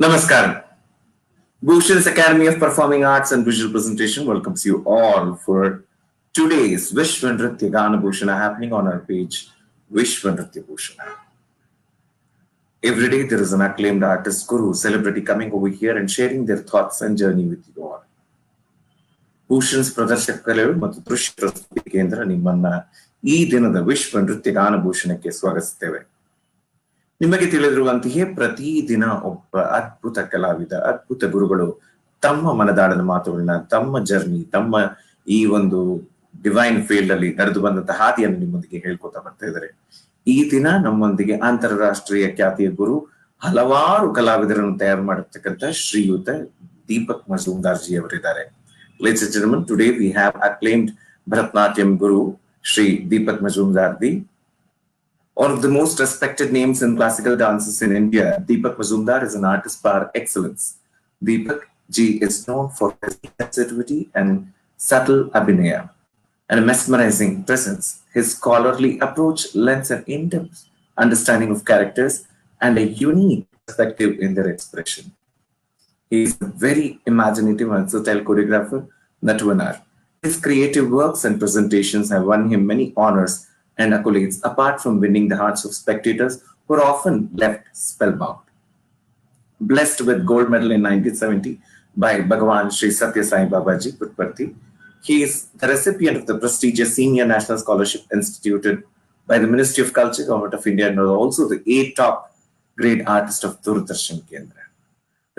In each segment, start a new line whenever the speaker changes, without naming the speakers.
Namaskaram. Bhushans Academy of Performing Arts and Visual Presentation welcomes you all for today's Vishwa Nruthya Bhushana happening on our page, Vishwa Nruthya Bhushana. Every day there is an acclaimed artist, guru, celebrity coming over here and sharing their thoughts and journey with you all. Bhushans ಪ್ರದರ್ಶಕರು ಮತ್ತು ದೃಶ್ಯ ಪ್ರಸ್ತುತಿ ಕೇಂದ್ರ ನಿಮ್ಮನ್ನ ಈ ದಿನದ ವಿಶ್ವ ನೃತ್ಯ ಗಾನ ಭೂಷಣಕ್ಕೆ ಸ್ವಾಗತಿಸುತ್ತೇವೆ. ನಿಮಗೆ ತಿಳಿದಿರುವಂತೆಯೇ ಪ್ರತಿದಿನ ಒಬ್ಬ ಅದ್ಭುತ ಕಲಾವಿದ, ಅದ್ಭುತ ಗುರುಗಳು ತಮ್ಮ ಮನದಾಳದ ಮಾತುಗಳನ್ನ, ತಮ್ಮ ಜರ್ನಿ, ತಮ್ಮ ಈ ಒಂದು ಡಿವೈನ್ ಫೀಲ್ಡ್ ಅಲ್ಲಿ ನಡೆದು ಬಂದಂತಹ ಹಾದಿಯನ್ನು ನಿಮ್ಮೊಂದಿಗೆ ಹೇಳ್ಕೊತಾ ಬರ್ತಾ ಇದ್ದಾರೆ. ಈ ದಿನ ನಮ್ಮೊಂದಿಗೆ ಅಂತಾರಾಷ್ಟ್ರೀಯ ಖ್ಯಾತಿಯ ಗುರು, ಹಲವಾರು ಕಲಾವಿದರನ್ನು ತಯಾರು ಮಾಡಿರ್ತಕ್ಕಂಥ ಶ್ರೀಯುತ ದೀಪಕ್ ಮಜುಮ್ದಾರ್ ಜಿ ಅವರಿದ್ದಾರೆ. Ladies and gentlemen, today we have acclaimed Bharatnatyam guru, Sri.Deepak Mazumdar. One of the most respected names in classical dances in India, Deepak Mazumdar is an artist par excellence. Deepak ji is known for his sensitivity and subtle abhinaya and a mesmerizing presence. His scholarly approach lends an in-depth understanding of characters and a unique perspective in their expression. He is a very imaginative and versatile choreographer, Natwanar. His creative works and presentations have won him many honors and accolades, apart from winning the hearts of spectators who are often left spellbound. Blessed with gold medal in 1970 by Bhagavan Sri Satya Sai Babaji Putparthi, he is the recipient of the prestigious Senior National Scholarship instituted by the Ministry of Culture, Government of India, and also the 8 top grade artist of Doordarshan Kendra.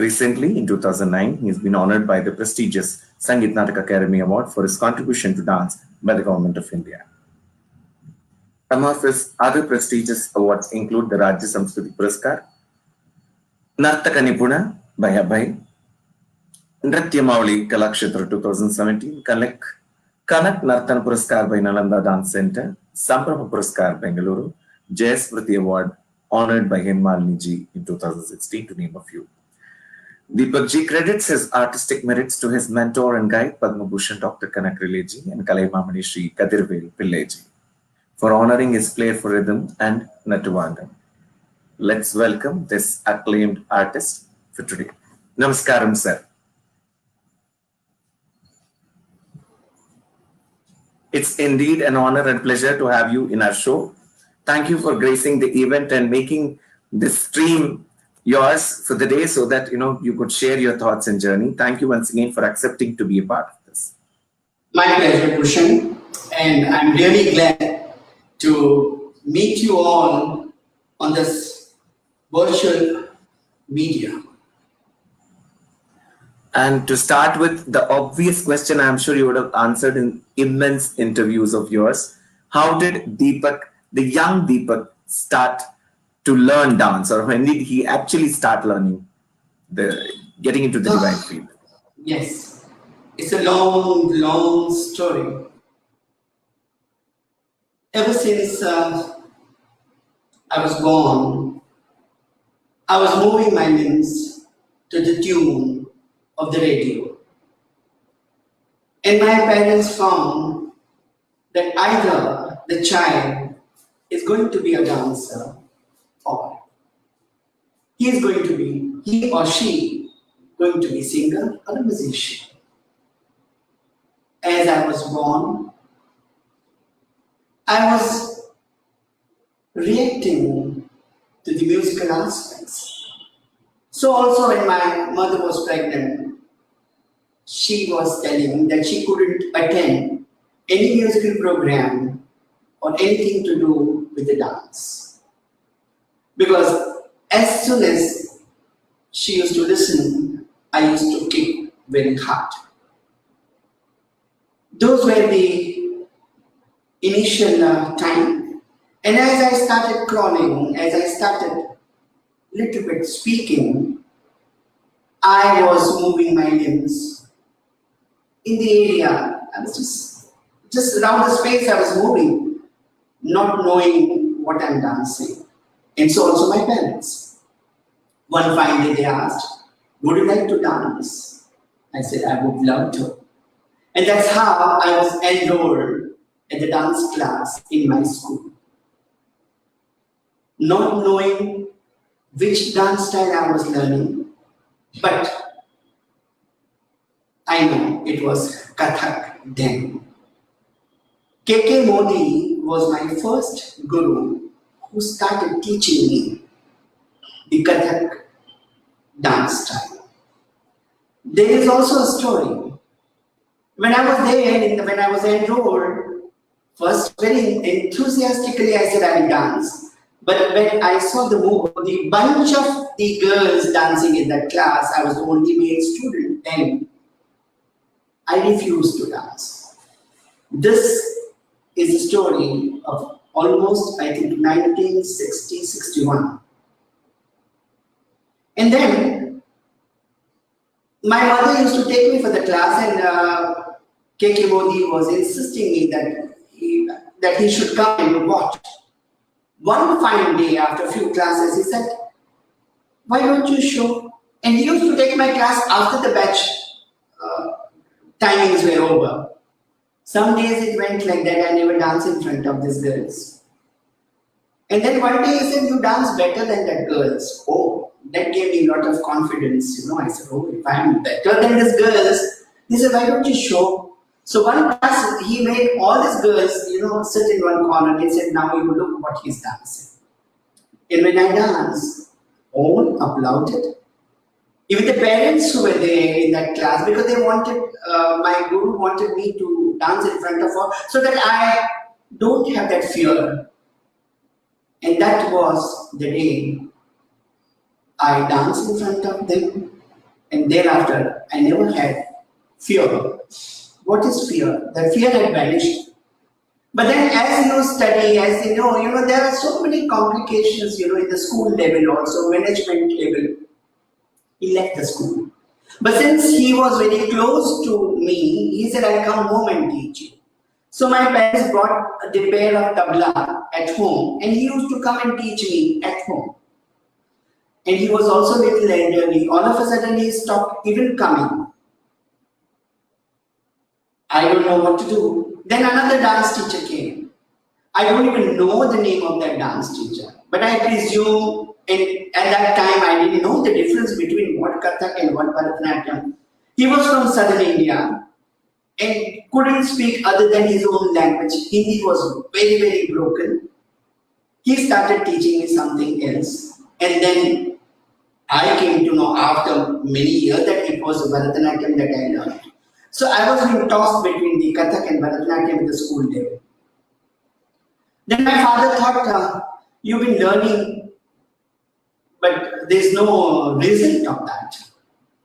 Recently, in 2009, he has been honored by the prestigious Sangeet Natak Academy Award for his contribution to dance by the Government of India. Some of his other prestigious awards include the Rajya Samskriti Puraskar, Nartaka Nipuna by Abhay, Nritya Mauli Kalakshetra 2017, Kanak Nartana Puraskar by Nalanda Dance Center, Samprama Puraskar Bengaluru, Jayasmriti Award honored by Malini ji in 2016, to name a few. Deepak ji credits his artistic merits to his mentor and guide Padma Bhushan Dr. Kanak Rile ji and Kalaimamani Sri Kadirvel Pillai ji for honoring his flair for rhythm and Natuvandam. Let's welcome this acclaimed artist for today. Namaskaram, sir. It's indeed an honor and pleasure to have you in our show. Thank you for gracing the event and making this stream yours for the day so that you could share your thoughts and journey. Thank you once again for accepting to be a part of this.
My pleasure, Bhushan, and I'm really glad to meet you all on this virtual media.
And to start with the obvious question, I'm sure you would have answered in immense interviews of yours. How did Deepak, the young Deepak, start to learn dance, or when did he actually start learning, getting into the divine field?
Yes, it's a long story. Ever since I was born, I was moving my limbs to the tune of the radio. And my parents found that either the child is going to be a dancer, or he or she going to be singer or a musician. As I was born, I was reacting to the musical aspects. So also when my mother was pregnant, she was telling that she couldn't attend any musical program or anything to do with the dance. Because as soon as she used to listen, I used to kick very hard. Those were the initial time. And as I started crawling, as I started little bit speaking, I was moving my limbs in the area. I was just around the space I was moving, not knowing what I'm dancing. And so also my parents. One fine day they asked, would you like to dance? I said, I would love to. And that's how I was enrolled at the dance class in my school. Not knowing which dance style I was learning, But I know it was Kathak then. K.K. Modi was my first guru who started teaching me the Kathak dance style. There is also a story. When I was there, when I was enrolled, first very enthusiastically I said I will dance. But when I saw the bunch of the girls dancing in that class, I was the only male student, and I refused to dance. This is a story of almost, I think, 1960-61. And then my mother used to take me for the class, and K.K. Modi was insisting me that he should come and watch. One fine day after a few classes, he said, "Why don't you show?" And he used to take my class after the batch timings were over. Some days it went like that, I never danced in front of these girls. And then one day he said, "You dance better than that girls." Oh, that gave me a lot of confidence. I said, "Oh, if I'm better than these girls," he said, "Why don't you show?" So one class, he made all these girls, sit in one corner, and he said, "Now you look what he's dancing." And when I danced, all applauded. Even the parents who were there in that class, because they wanted, my guru wanted me to dance in front of her, so that I don't have that fear. And that was the day I danced in front of them, and thereafter I never had fear. What is fear? The fear had vanished. But then as you study, as you know, there are so many complications, in the school level also, management level. He left the school. But since he was very close to me, he said, "I'll come home and teach you." So my parents brought the pair of tabla at home, and he used to come and teach me at home. And he was also a little elderly. All of a sudden he stopped even coming. I don't know what to do. Then another dance teacher came. I don't even know the name of that dance teacher. But I presume, and at that time I didn't know the difference between what Kathak and what Bharatnatyam. He was from southern India and couldn't speak other than his own language. Hindi was very, very broken. He started teaching me something else. And then I came to know after many years that it was Bharatnatyam that I learned. So I was being tossed between the Kathak and Bharatnatyam at the school level. Then my father thought, "You've been learning, but there's no result of that."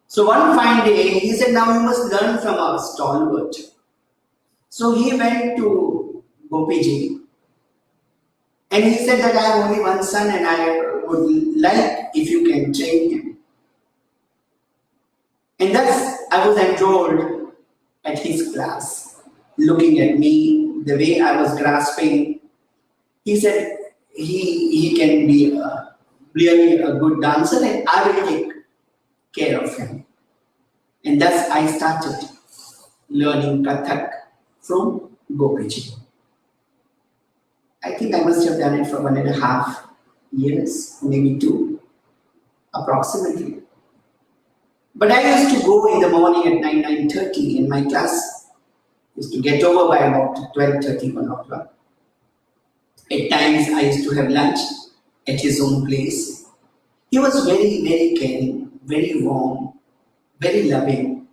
So one fine day, he said, "Now you must learn from a stalwart." So he went to Gopiji, and he said that I have only one son and I would like if you can train him. And thus I was enrolled at his class, looking at me, the way I was grasping. He said he can be really a good dancer and I will take care of him. And thus I started learning Kathak from Gopiji. I think I must have done it for 1.5 years, maybe 2, approximately. But I used to go in the morning at 9:30, and my class used to get over by about 12:30, 1 o'clock. At times I used to have lunch at his own place. He was very, very caring, very warm, very loving.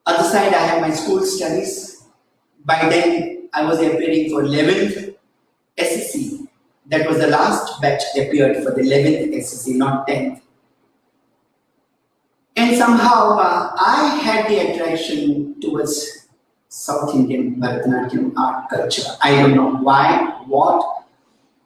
Other side, I have my school studies. By then, I was appearing for 11th SSC. That was the last batch appeared for the 11th SSC, not 10th. And somehow, I had the attraction towards South Indian Bharatnatyam art culture. I don't know why, what,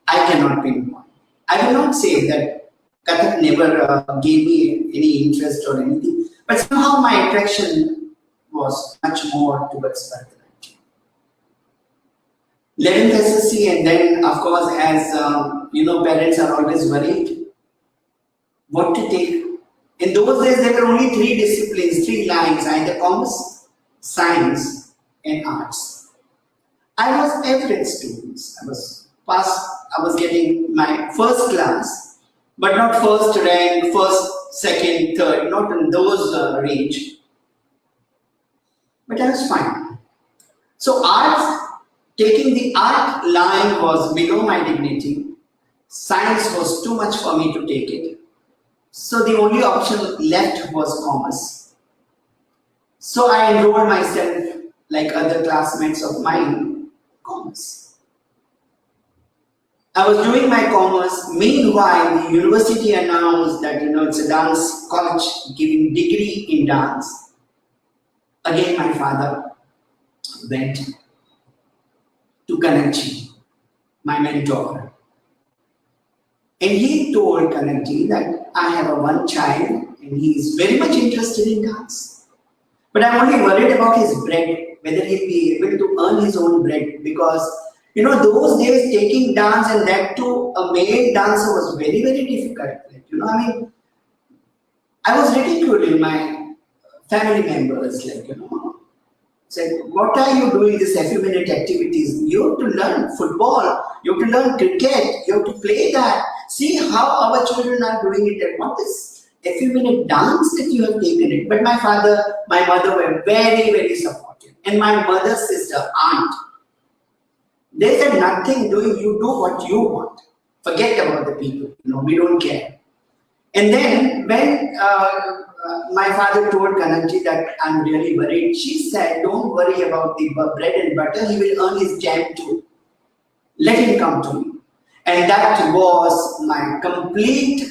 I cannot pinpoint. I will not say that Kathak never gave me any interest or anything, but somehow my attraction was much more towards Bharatnatyam. 11th SSC, and then of course, as parents are always worried what to take. In those days, there were only 3 disciplines, 3 lines, either commerce, science, and arts. I was average student. I was getting my first class, but not first rank, first second, third, not in those range. But I was fine. So taking the art line was below my dignity. Science was too much for me to take it. So the only option left was commerce. So I enrolled myself, like other classmates of mine, commerce. I was doing my commerce. Meanwhile, the university announced that it's a dance college giving degree in dance. Again, my father went to Kanakji, my mentor. And he told Kanakji that I have a one child and he is very much interested in dance. But I'm only worried about his bread, whether he'll be able to earn his own bread. Because, those days taking dance and that to a male dancer was very, very difficult. I was ridiculed in my family members, said, what are you doing these effeminate activities? You have to learn football, you have to learn cricket, you have to play that. See how our children are doing it and what is effeminate dance that you have taken it. But my father, my mother were very, very supportive. And my mother's sister, aunt, they said nothing doing, you do what you want. Forget about the people, we don't care. And then when my father told Kanakji that I'm really worried, she said, don't worry about the bread and butter, he will earn his jam too. Let him come to me. And that was my complete,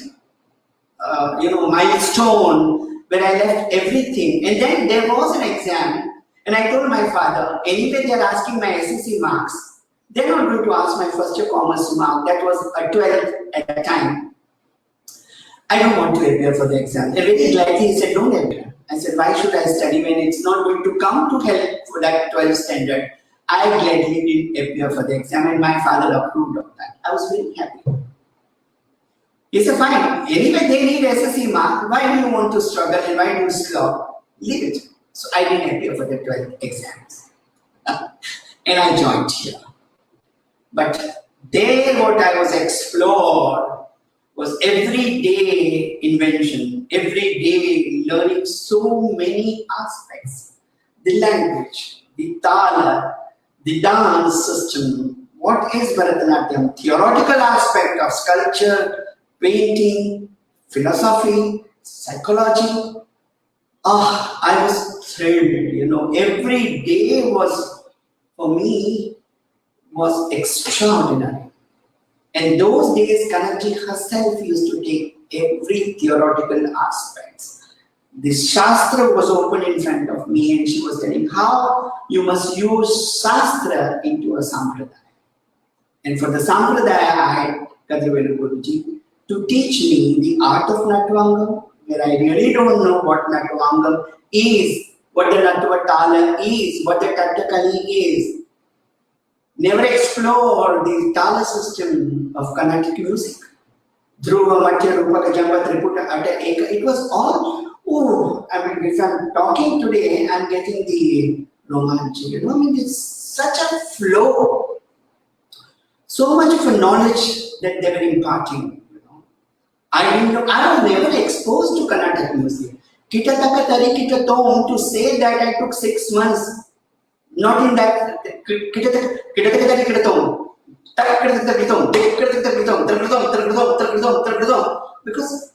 milestone where I left everything. And then there was an exam and I told my father, anyway they're asking my SSC marks. They're not going to ask my first year commerce mark. That was a 12 at that time. I don't want to appear for the exam. And very gladly he said, don't appear. I said, why should I study when it's not going to come to help for that 12 standard? I gladly didn't appear for the exam and my father approved of that. I was very happy. He said, fine, anyway they need SSC mark. Why do you want to struggle and why do you slog? Leave it. So I didn't appear for the 12 exams. And I joined here. But there what I was explored was everyday invention, everyday learning so many aspects. The language, the tala, the dance system, what is Bharatnatyam, theoretical aspect of sculpture, painting, philosophy, psychology. I was thrilled, every day was, for me, was extraordinary. And those days, Kanakji herself used to take every theoretical aspects. The Shastra was open in front of me and she was telling how you must use Shastra into a Sampradaya. And for the Sampradaya, I had Kadrivelu Guruji to teach me the art of Natvangam, where I really don't know what Natvangam is, what the Natvatala is, what the Tattakali is. Never explored the tala system of Carnatic music. Dhruva, Matya, Rupaka, Jamba, Triputa, Atta, Eka. It was all, if I'm talking today, I'm getting the romantic. It's such a flow. So much of a knowledge that they were imparting. I didn't know, I was never exposed to Carnatic music. Kitataka Tari Kitatom, to say that I took 6 months. Not in that because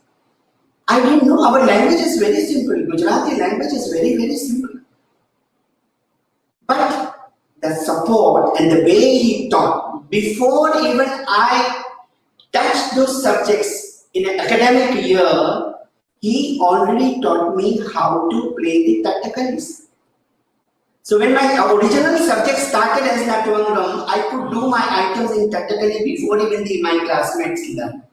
I didn't know our language is very simple. Gujarati language is very, very simple. But the support and the way he taught, before even I touched those subjects in an academic year, he already taught me how to play the Tattakalis. So when my original subject started as Natvangam, I could do my items in Tattakali before even my classmates learned.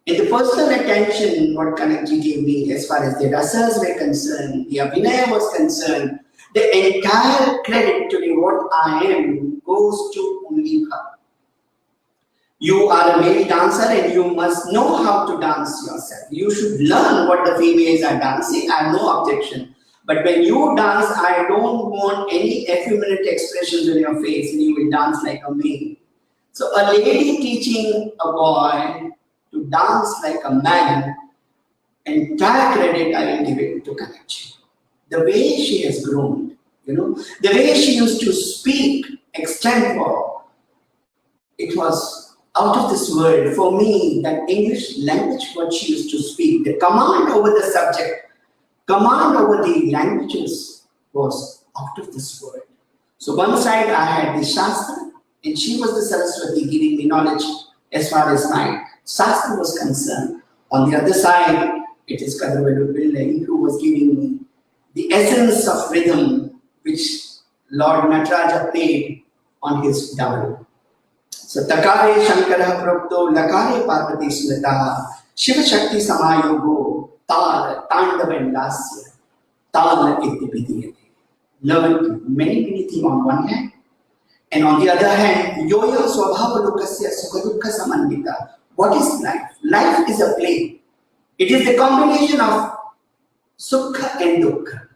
And the personal attention what Kanakji gave me as far as the rasas were concerned, the Abhinaya was concerned, the entire credit to what I am goes to only her. You are a male dancer and you must know how to dance yourself. You should learn what the females are dancing. I have no objection. But when you dance, I don't want any effeminate expressions on your face and you will dance like a male. So a lady teaching a boy to dance like a man Entire credit I will give it to Kanachi. The way she has grown, the way she used to speak extempore, it was out of this world. For me, that English language, what she used to speak, the command over the subject, command over the languages was out of this world. So one side I had the Shastra, and she was the Saraswati giving me knowledge as far as my Shastra was concerned. On the other side, it is Kadavelu Pillai who was giving me the essence of rhythm which Lord Nataraja played on his double. So Takare Shankara Prabdo Lakare Parvati Smrita Shiva Shakti Samayogo Tal Tandavendasya Tal Ittipidiyate. Learned many things on one hand, and on the other hand, Yoya Swabhava Lokasya Sukadukha Samandita. What is life? Life is a play. It is the combination of Sukha and Dukkha.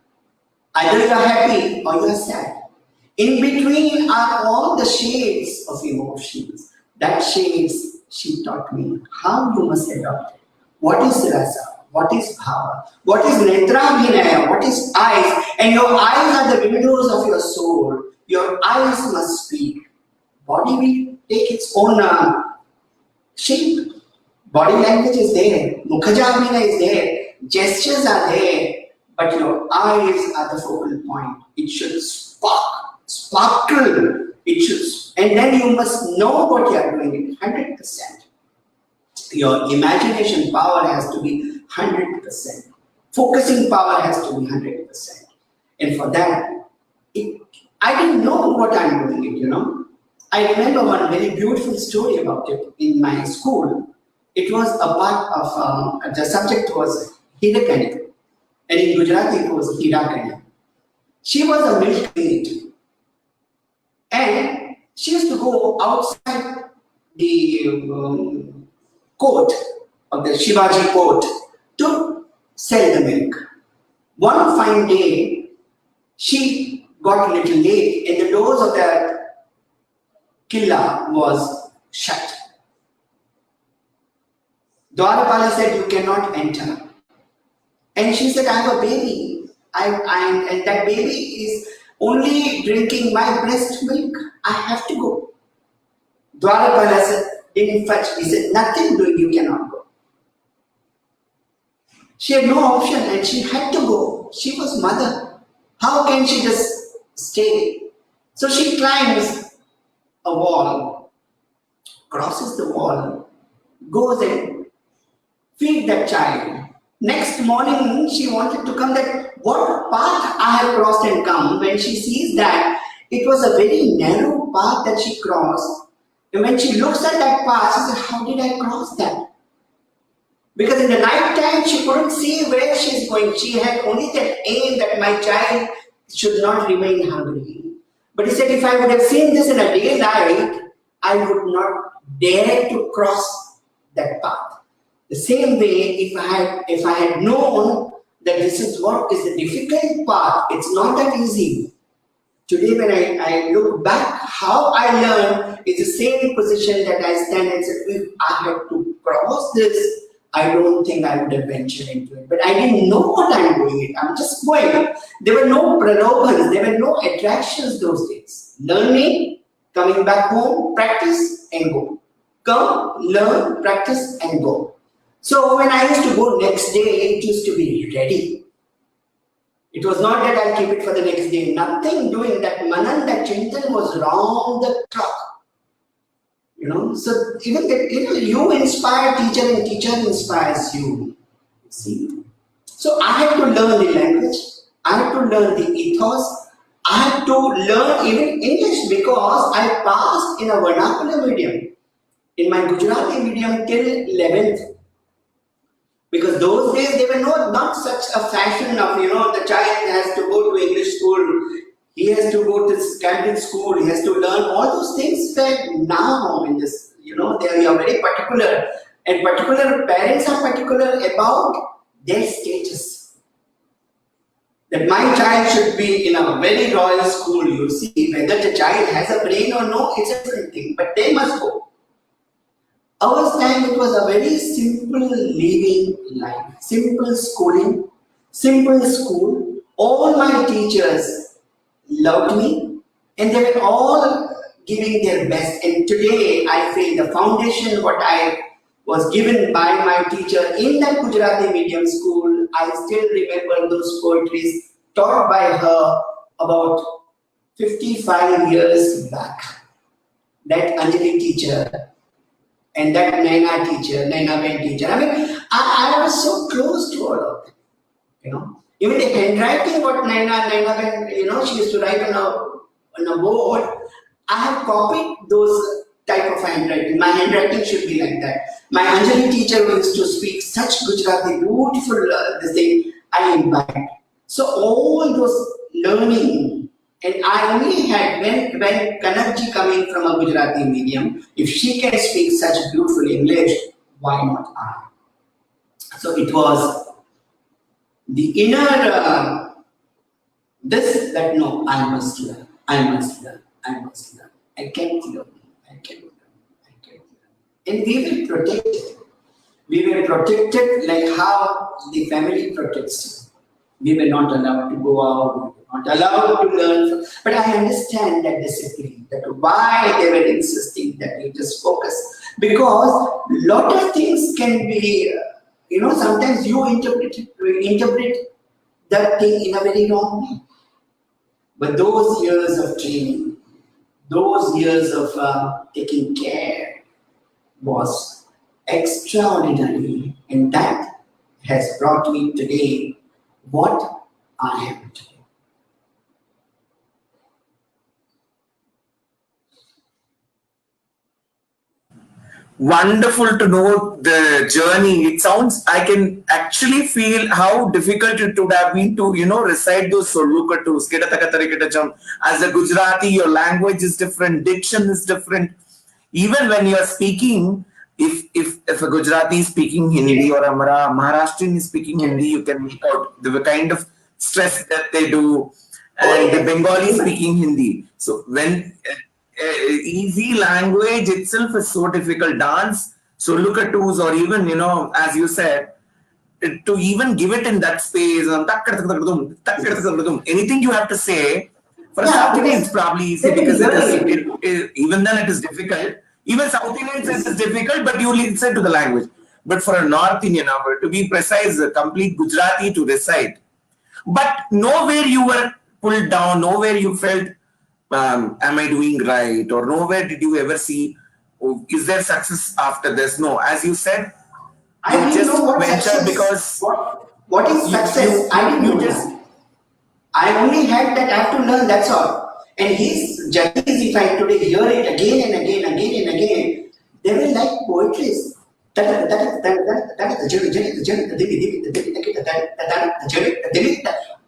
Either you are happy or you are sad. In between are all the shades of emotions. That shades she taught me how you must adopt it. What is rasa? What is bhava? What is netrabhinaya? What is eyes? And your eyes are the windows of your soul. Your eyes must speak. Body will take its own shape. Body language is there. Mukhajabhina is there. Gestures are there. But your eyes are the focal point. It should sparkle. It should, and then you must know what you are doing. 100%. Your imagination power has to be 100%. Focusing power has to be 100%. And for that, I didn't know what I'm doing it, I remember one very beautiful story about it in my school. It was a part of, the subject was Hirakanya. And in Gujarati it was Hirakanya. She was a milkmaid. And she used to go outside the court of the Shivaji court to sell the milk. One fine day, she got a little late and the doors of the Killa was shut. Dwarapala said, you cannot enter. And she said, I have a baby. And that baby is only drinking my breast milk. I have to go. Dwarapala said, didn't fetch. He said, nothing doing, you cannot go. She had no option and she had to go. She was mother. How can she just stay? So she climbs a wall, crosses the wall, goes and feed that child. Next morning, she wanted to come that what path I have crossed and come. When she sees that it was a very narrow path that she crossed, and when she looks at that path, she says, how did I cross that? Because in the night time, she couldn't see where she is going. She had only that aim that my child should not remain hungry. But he said, if I would have seen this in a daylight, I would not dare to cross that path. The same way, if I had known that this is what is the difficult path, it's not that easy. Today when I look back, how I learned is the same position that I stand and said, if I had to cross this, I don't think I would have ventured into it. But I didn't know what I'm doing. I'm just going. There were no pralobhans, there were no attractions those days. Learning, coming back home, practice and go. Come, learn, practice and go. So when I used to go next day, it used to be ready. It was not that I'll keep it for the next day. Nothing doing that. Manan, that Chintan was round the clock. So even that, you inspire teacher and teacher inspires you. See? So I had to learn the language. I had to learn the ethos. I had to learn even English because I passed in a vernacular medium. In my Gujarati medium till 11th. Because those days there were not such a fashion of, the child has to go to English school, he has to go to Cambridge school, he has to learn all those things that now in this, they are very particular. And particular parents are particular about their status. That my child should be in a very royal school, you see, whether the child has a brain or no, it's a different thing, but they must go. Our time it was a very simple living life, simple schooling, simple school. All my teachers loved me and they were all giving their best. And today I feel the foundation what I was given by my teacher in that Gujarati medium school, I still remember those poetries taught by her about 55 years back. That Anjali teacher and that Naina teacher, Naina Ben teacher. I mean, I was so close to all of them, you know. Even the handwriting, what Naina Ben, you know, she used to write on a board. I have copied those type of handwriting. My handwriting should be like that. My Anjali teacher who used to speak such Gujarati, beautiful this thing, I imbibed. So all those learning, and I only had when Kanakji coming from a Gujarati medium, if she can speak such beautiful English, why not I? So it was the inner this that no, I must learn, I must learn, I must learn. I can't learn, I can't learn, I can't learn. And we were protected. We were protected like how the family protects you. We were not allowed to go out, we were not allowed to learn. But I understand that discipline, that why they were insisting that you just focus. Because lot of things can be, you know, sometimes you interpret that thing in a very wrong way. But those years of training, those years of taking care was extraordinary, and that has brought me today what I am today.
Wonderful to know the journey. It sounds, I can actually feel how difficult it would have been to, you know, recite those solukatus. As a Gujarati, your language is different, diction is different. Even when you are speaking, if a Gujarati is speaking Hindi or a Maharashtrian is speaking Hindi, you can make out the kind of stress that they do, and the Bengali speaking Hindi. So when easy language itself is so difficult, dance, so look at twos, or even, you know, as you said, to even give it in that space, anything you have to say, for a South Indian it's probably easy because even then it is difficult. Even South Indians it is difficult, but you listen to the language. But for a North Indian, to be precise, a complete Gujarati to recite, but nowhere you were pulled down, nowhere you felt, am I doing right? Or nowhere did you ever see, oh, is there success after this? No, as you said,
I
you
didn't
just
know what
ventured
success.
because
What is success? I didn't know that. I only had that I have to learn, that's all. And his journeys, if I today hear it again and again, again and again, they were like poetries. That is the journey.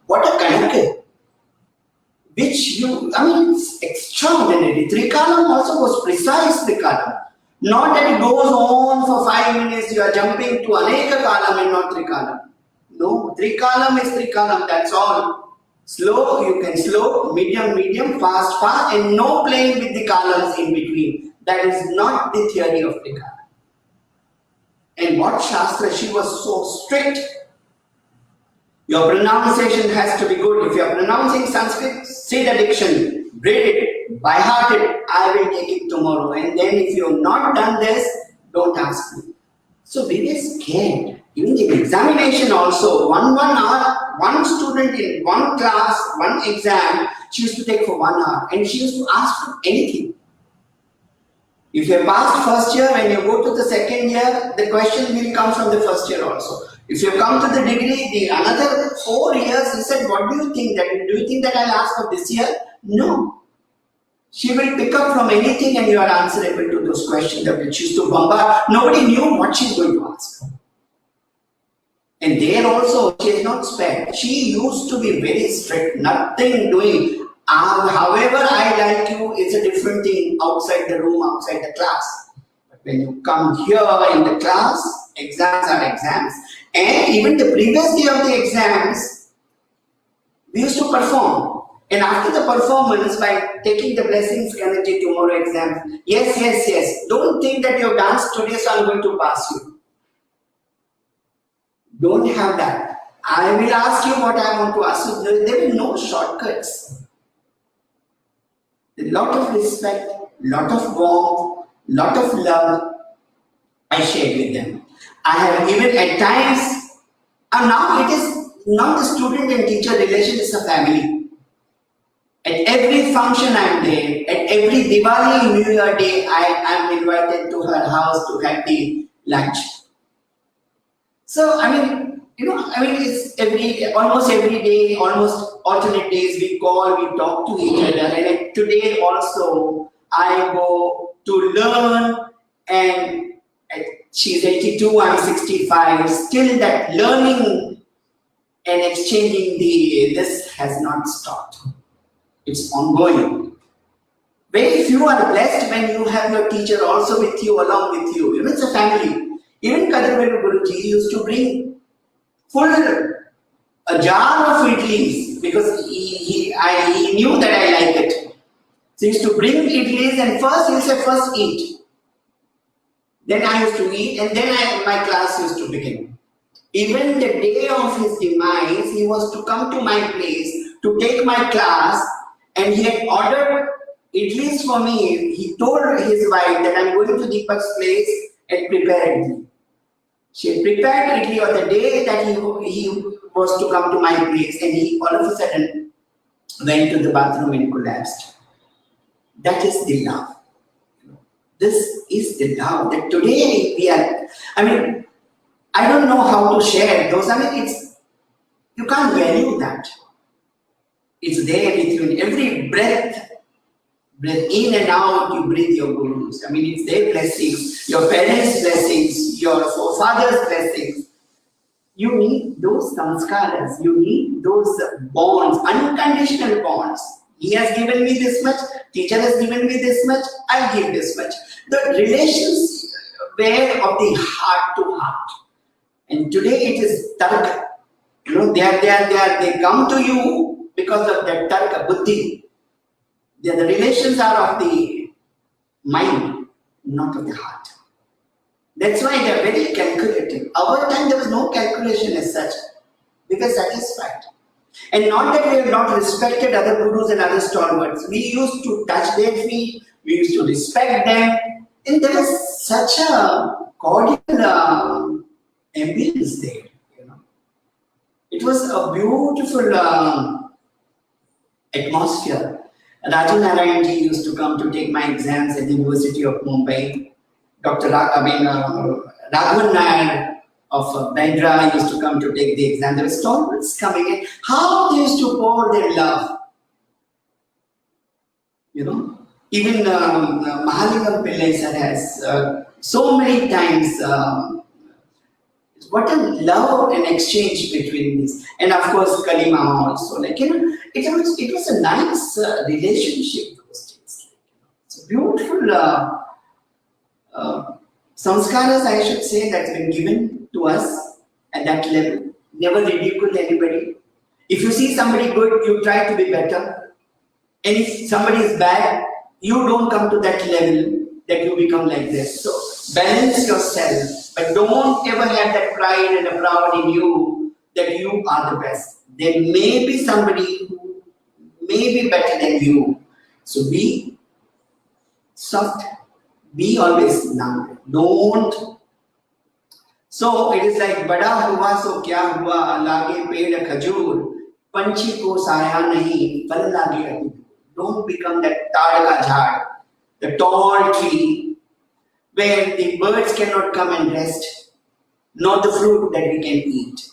What a connect. Which you, I mean, it's extraordinary. Trikalam also was precise Trikalam. Not that it goes on for 5 minutes, you are jumping to Aneka Kalam and not Trikalam. No, Trikalam is Trikalam, that's all. Slow, you can slow, medium, fast, and no playing with the columns in between. That is not the theory of Trikalam. And what Shastra, she was so strict. Your pronunciation has to be good. If you are pronouncing Sanskrit, see the diction, read it, by heart it, I will take it tomorrow. And then if you have not done this, don't ask me. So we were scared. Even in examination also, one hour, one student in one class, one exam, she used to take for 1 hour. And she used to ask for anything. If you have passed first year, when you go to the second year, the question will come from the first year also. If you come to the degree, the another 4 years, he said, what do you think? Do you think that I'll ask for this year? No. She will pick up from anything and you are answerable to those questions that she used to bombard. Nobody knew what she's going to ask. And there also, she is not spared. She used to be very strict, nothing doing. However I like you, it's a different thing outside the room, outside the class. But when you come here in the class, exams are exams. And even the previous day of the exams, we used to perform. And after the performance, by taking the blessings connected tomorrow exam, yes, yes, yes. Don't think that you've danced today, so I'm going to pass you. Don't have that. I will ask you what I want to ask you. There are no shortcuts. A lot of respect, lot of warmth, lot of love I shared with them. I have given at times, and now it is not the student and teacher relation, it's a family. At every function I'm there, at every Diwali, New Year day, I am invited to her house to have the lunch. So it's almost every day, almost alternate days we call, we talk to each other. And like today also, I go to learn, and she's 82, I'm 65. Still that learning and exchanging this has not stopped. It's ongoing. Very few are blessed when you have your teacher also with you, along with you. It's a family. Even Kadirvelu Guruji used to bring full a jar of idlis because he knew that I like it. So he used to bring idlis, and first he said, first eat. Then I used to eat, and then my class used to begin. Even the day of his demise, he was to come to my place to take my class, and he had ordered idlis for me. He told his wife that I'm going to Deepak's place and prepare idli. She had prepared idli on the day that he was to come to my place, and he all of a sudden went to the bathroom and collapsed. That is the love. This is the love that today we are. I don't know how to share those. You can't value that. It's there with you in every breath. Breathe in and out, you breathe your gurus. It's their blessings, your parents' blessings, your forefathers' blessings. You need those samskaras, you need those bonds, unconditional bonds. He has given me this much, teacher has given me this much, I'll give this much. The relations were of the heart to heart. And today it is tarka. They come to you because of that tarka, buddhi. The relations are of the mind, not of the heart. That's why they are very calculative. Our time there was no calculation as such. We were satisfied. And not that we have not respected other gurus and other stalwarts. We used to touch their feet, we used to respect them, and there was such a cordial ambience there. It was a beautiful atmosphere. Raju Narayanji used to come to take my exams at the University of Mumbai. Raghavan Nair of Bandra used to come to take the exam. There were stalwarts coming in. How they used to pour their love. Even Mahalingam Pillai sir has so many times. What a love and exchange between these, and of course Kalima also. It was a nice relationship those days. It's a beautiful samskaras, I should say, that's been given to us at that level. Never ridicule anybody. If you see somebody good, you try to be better. And if somebody is bad, you don't come to that level that you become like this. So balance yourself, but don't ever have that pride and a proud in you that you are the best. There may be somebody who may be better than you. So be soft, be always numb. Don't. So it is like bada hua so kya hua, lage ped khajur, panchi ko saya nahi, pal lage adi. Don't become that taad ka jhaad, the tall tree where the birds cannot come and rest, nor the fruit that we can eat.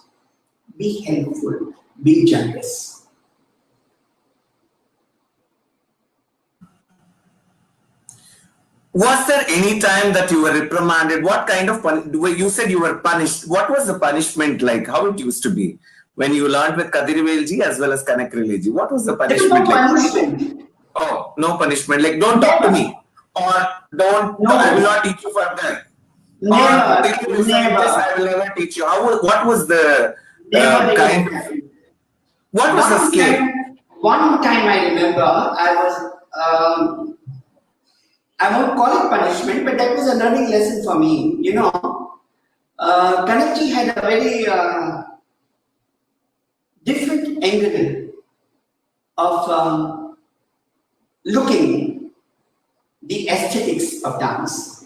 Be helpful, be generous.
Was there any time that you were reprimanded? What kind of you said you were punished? What was the punishment like? How it used to be when you learned with Kadirvelji as well as Kanakriliji? What was the
There is
punishment
no
like?
punishment.
Oh, no punishment. Like don't talk to me, or don't.
No.
I will not teach you further.
Never,
Or this, I will never teach you. What was the
never
kind? What was the scale?
one time I remember I won't call it punishment, but that was a learning lesson for me. Kanakji had a very different angle of looking the aesthetics of dance.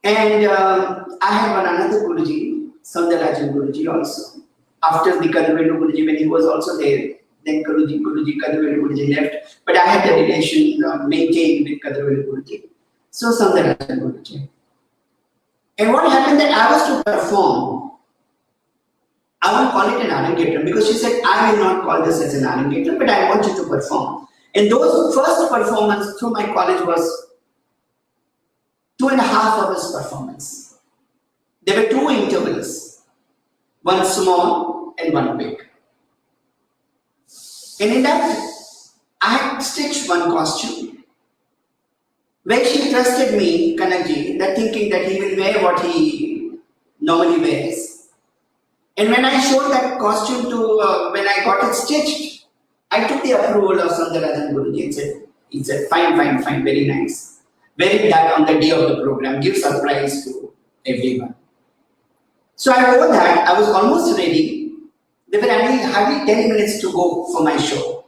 And I had one another Guruji, Soundarajan Guruji also. After the Kadavelu Guruji, when he was also there, then Kadavelu Guruji left. But I had the relation maintained with Kadavelu Guruji. So Soundarajan Guruji. And what happened that I was to perform, I won't call it an arrangetram because she said, I will not call this as an arrangetram, but I want you to perform. And those first performance through my college was 2.5 hours performance. There were 2 intervals, one small and one big. And in that, I had stitched one costume where she trusted me, Kanakji, that thinking that he will wear what he normally wears. And when I showed that costume to, when I got it stitched, I took the approval of Soundarajan Guruji. He said, fine, very nice. Wear it that on the day of the program, give surprise to everyone. So I wore that, I was almost ready. There were hardly 10 minutes to go for my show.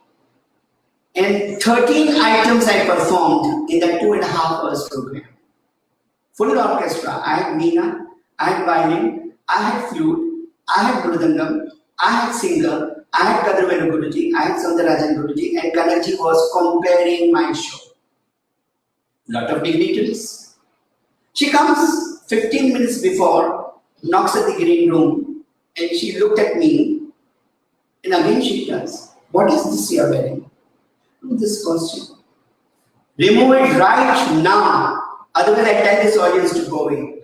And 13 items I performed in that 2.5 hours program. Full orchestra. I had veena, I had violin, I had flute, I had mridangam, I had singer, I had Kadavelu Guruji, I had Soundarajan Guruji, and Kanakji was comparing my show. Lot of dignitaries. She comes 15 minutes before, knocks at the green room, and she looked at me, and again she does. What is this you are wearing? This costume. Remove it right now. Otherwise, I tell this audience to go away.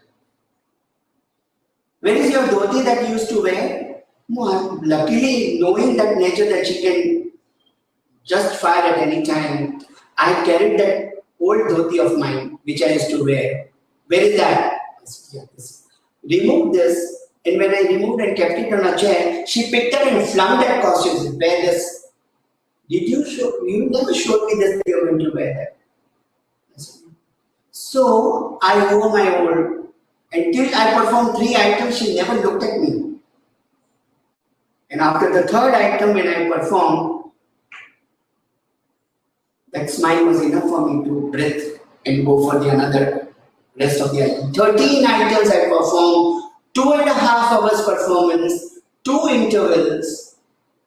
Where is your dhoti that you used to wear? No, I'm luckily knowing that nature that she can just fire at any time. I carried that old dhoti of mine, which I used to wear. Where is that? Remove this. And when I removed and kept it on a chair, she picked up and flung that costume. Wear this. Did you show? You never showed me this that you're going to wear that. So I wore my old. Until I performed 3 items, she never looked at me. And after the 3rd item, when I performed, that smile was enough for me to breathe and go for the another rest of the item. 13 items I performed, 2.5 hours performance, 2 intervals.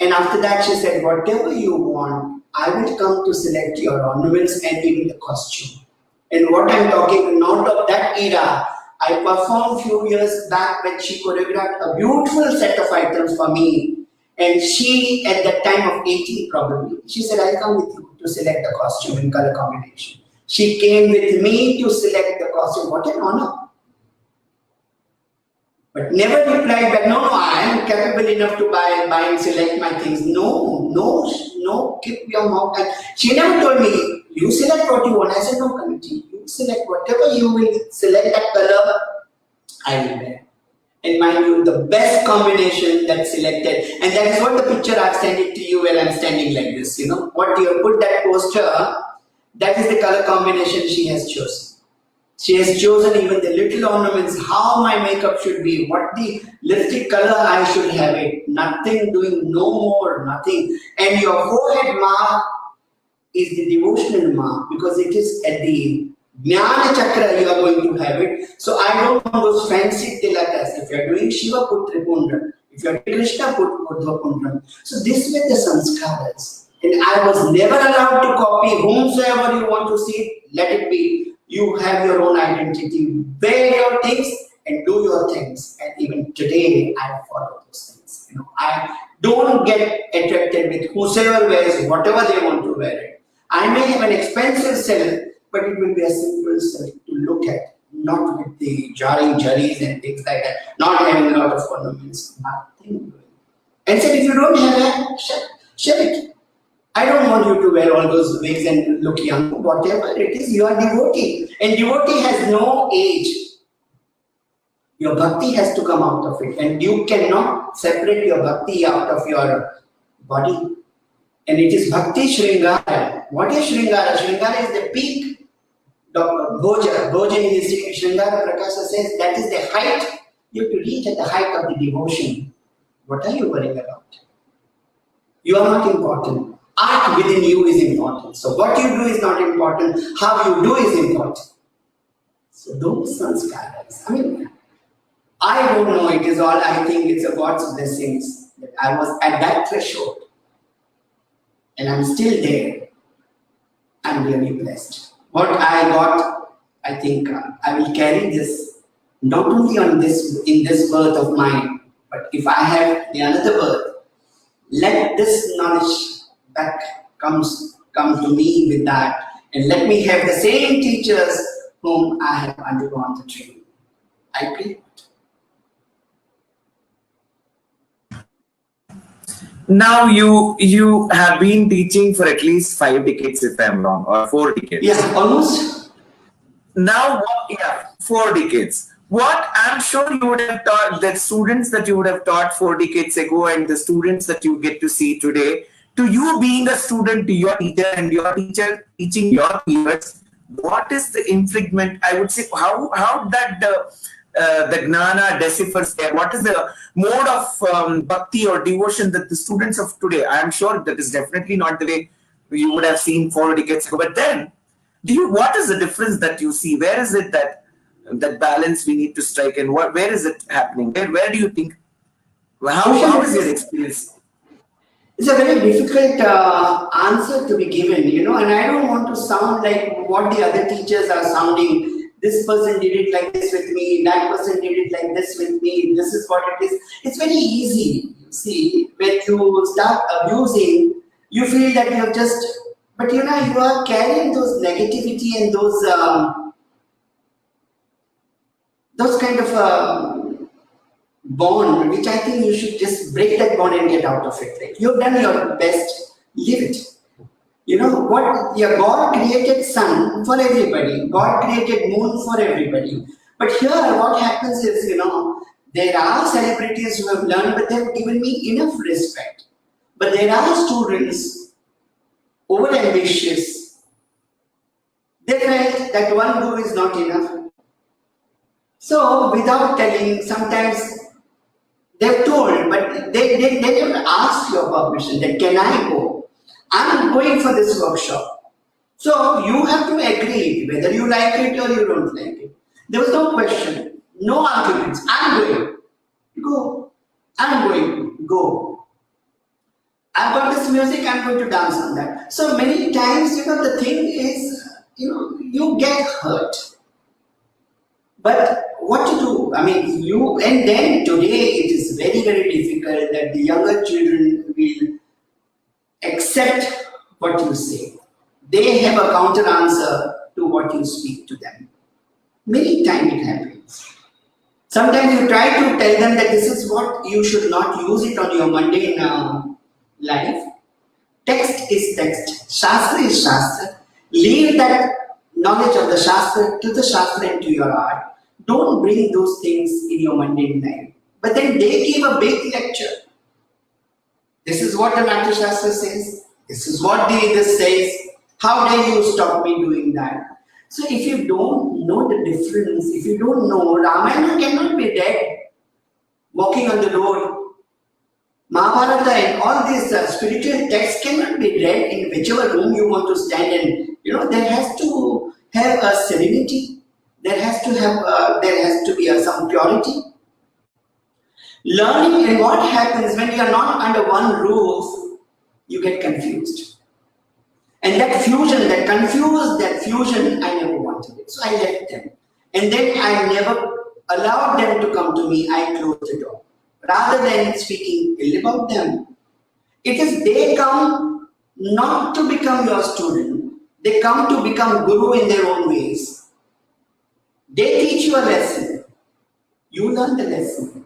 And after that, she said, whatever you want, I will come to select your ornaments and even the costume. And what I'm talking, not of that era, I performed few years back when she choreographed a beautiful set of items for me. And she, at that time of 18 probably, she said, I'll come with you to select the costume in color combination. She came with me to select the costume. What an honor. But never replied back, no, I am capable enough to buy and select my things. No, keep your mouth. And she never told me, you select what you want. I said, no, committee, you select whatever you will select that color, I will wear. And mind you, the best combination that's selected, and that is what the picture I've sent it to you where I'm standing like this, what you have put that poster, that is the color combination she has chosen. She has chosen even the little ornaments, how my makeup should be, what the lipstick color I should have it, nothing doing, no more, nothing. And your forehead mark is the devotional mark because it is at the Jnana Chakra you are going to have it. So I don't want those fancy tilakas. If you are doing Shiva, put Tripundra. If you are doing Krishna, put Urdhva Pundram. So this were the sanskaras. And I was never allowed to copy whomsoever you want to see, let it be. You have your own identity, wear your things and do your things. And even today, I follow those things. I don't get attracted with whosoever wears whatever they want to wear it. I may have an expensive self, but it will be a simple self to look at, not with the jarring jurries and things like that, not having a lot of ornaments, nothing. And said, if you don't have that, share it. I don't want you to wear all those wigs and look young. Whatever it is, you are devotee. And devotee has no age. Your bhakti has to come out of it. And you cannot separate your bhakti out of your body. And it is Bhakti Shringara. What is Shringara? Shringara is the peak. Bhojan in his Shringara Prakasha says that is the height. You have to reach at the height of the devotion. What are you worrying about? You are not important. Art within you is important. So what you do is not important. How you do is important. So those sanskaras. I mean, I don't know. It is all. I think it's a God's blessings that I was at that threshold, and I'm still there. I'm really blessed. What I got, I think I will carry this not only on this in this birth of mine, but if I have the another birth, let this knowledge back come to me with that, and let me have the same teachers whom I have undergone the training. I pray.
Now you have been teaching for at least 5 decades, if I'm wrong, or 4 decades.
Yeah, almost.
Now, yeah, 4 decades. What I'm sure you would have taught the students that you would have taught 4 decades ago, and the students that you get to see today, to you being a student, to your teacher, and your teacher teaching your peers, what is the infringement? I would say how that the gnana deciphers there. What is the mode of bhakti or devotion that the students of today? I am sure that is definitely not the way you would have seen 4 decades ago. But then, what is the difference that you see? Where is it that balance we need to strike, and where is it happening? Where do you think? How is your experience?
It's a very difficult answer to be given, and I don't want to sound like what the other teachers are sounding. This person did it like this with me, that person did it like this with me, this is what it is. It's very easy, you see, when you start abusing, you feel that you're just, but you are carrying those negativity and those kind of bond, which I think you should just break that bond and get out of it. Like, you've done your best, leave it. What your God created sun for everybody, God created moon for everybody. But here what happens is, there are celebrities who have learned, but they've given me enough respect. But there are students over ambitious. They felt that one guru is not enough. So without telling, sometimes they've told, but they never ask your permission that can I go? I'm going for this workshop. So you have to agree whether you like it or you don't like it. There was no question, no arguments. I'm going. Go. I'm going. Go. I've got this music, I'm going to dance on that. So many times, the thing is, you get hurt. But what to do? I mean, and then today it is very, very difficult that the younger children will accept what you say. They have a counter answer to what you speak to them. Many times it happens. Sometimes you try to tell them that this is what you should not use it on your mundane life. Text is text. Shastra is Shastra. Leave that knowledge of the Shastra to the Shastra and to your art. Don't bring those things in your mundane life. But then they give a big lecture. This is what the Natya Shastra says. This is what this says. How dare you stop me doing that? So if you don't know the difference, if you don't know, Ramayana cannot be read walking on the road. Mahabharata and all these spiritual texts cannot be read in whichever room you want to stand in. There has to have a serenity. There has to be some purity. Learning, and what happens when you are not under one roof, you get confused. And that fusion, I never wanted it. So I left them. And then I never allowed them to come to me. I closed the door. Rather than speaking ill about them, it is they come not to become your student. They come to become guru in their own ways. They teach you a lesson. You learn the lesson.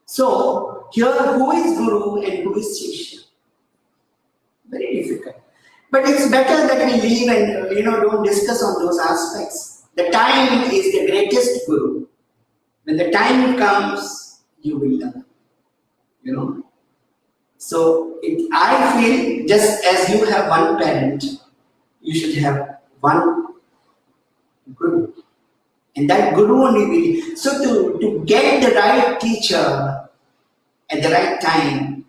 So, here who is guru and who is shishya? Very difficult. But it's better that we leave and don't discuss on those aspects. The time is the greatest guru. When the time comes, you will learn. I feel just as you have one parent, you should have one guru. And that guru only will. So to get the right teacher at the right time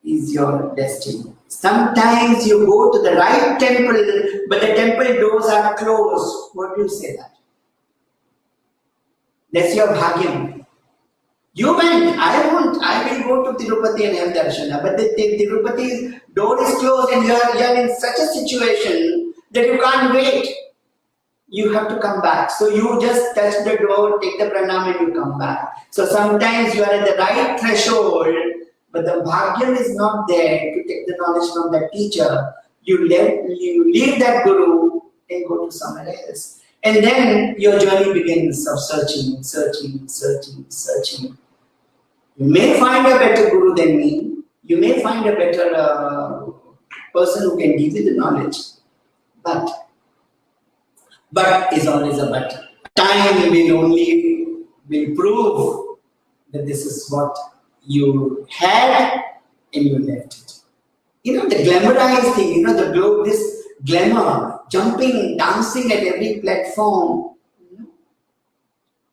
is your destiny. Sometimes you go to the right temple, but the temple doors are closed. What do you say that? That's your bhagyam. You went, I won't, I will go to Tirupati and have darshana, but the Tirupati's door is closed and you are in such a situation that you can't wait. You have to come back. So you just touch the door, take the pranam and you come back. So sometimes you are at the right threshold, but the bhagyam is not there to take the knowledge from that teacher. You leave that guru and go to somewhere else. And then your journey begins of searching. You may find a better guru than me. You may find a better person who can give you the knowledge. But is always a but. Time will prove that this is what you had and you left it. You know, the glamorized thing, this glamour, jumping, dancing at every platform.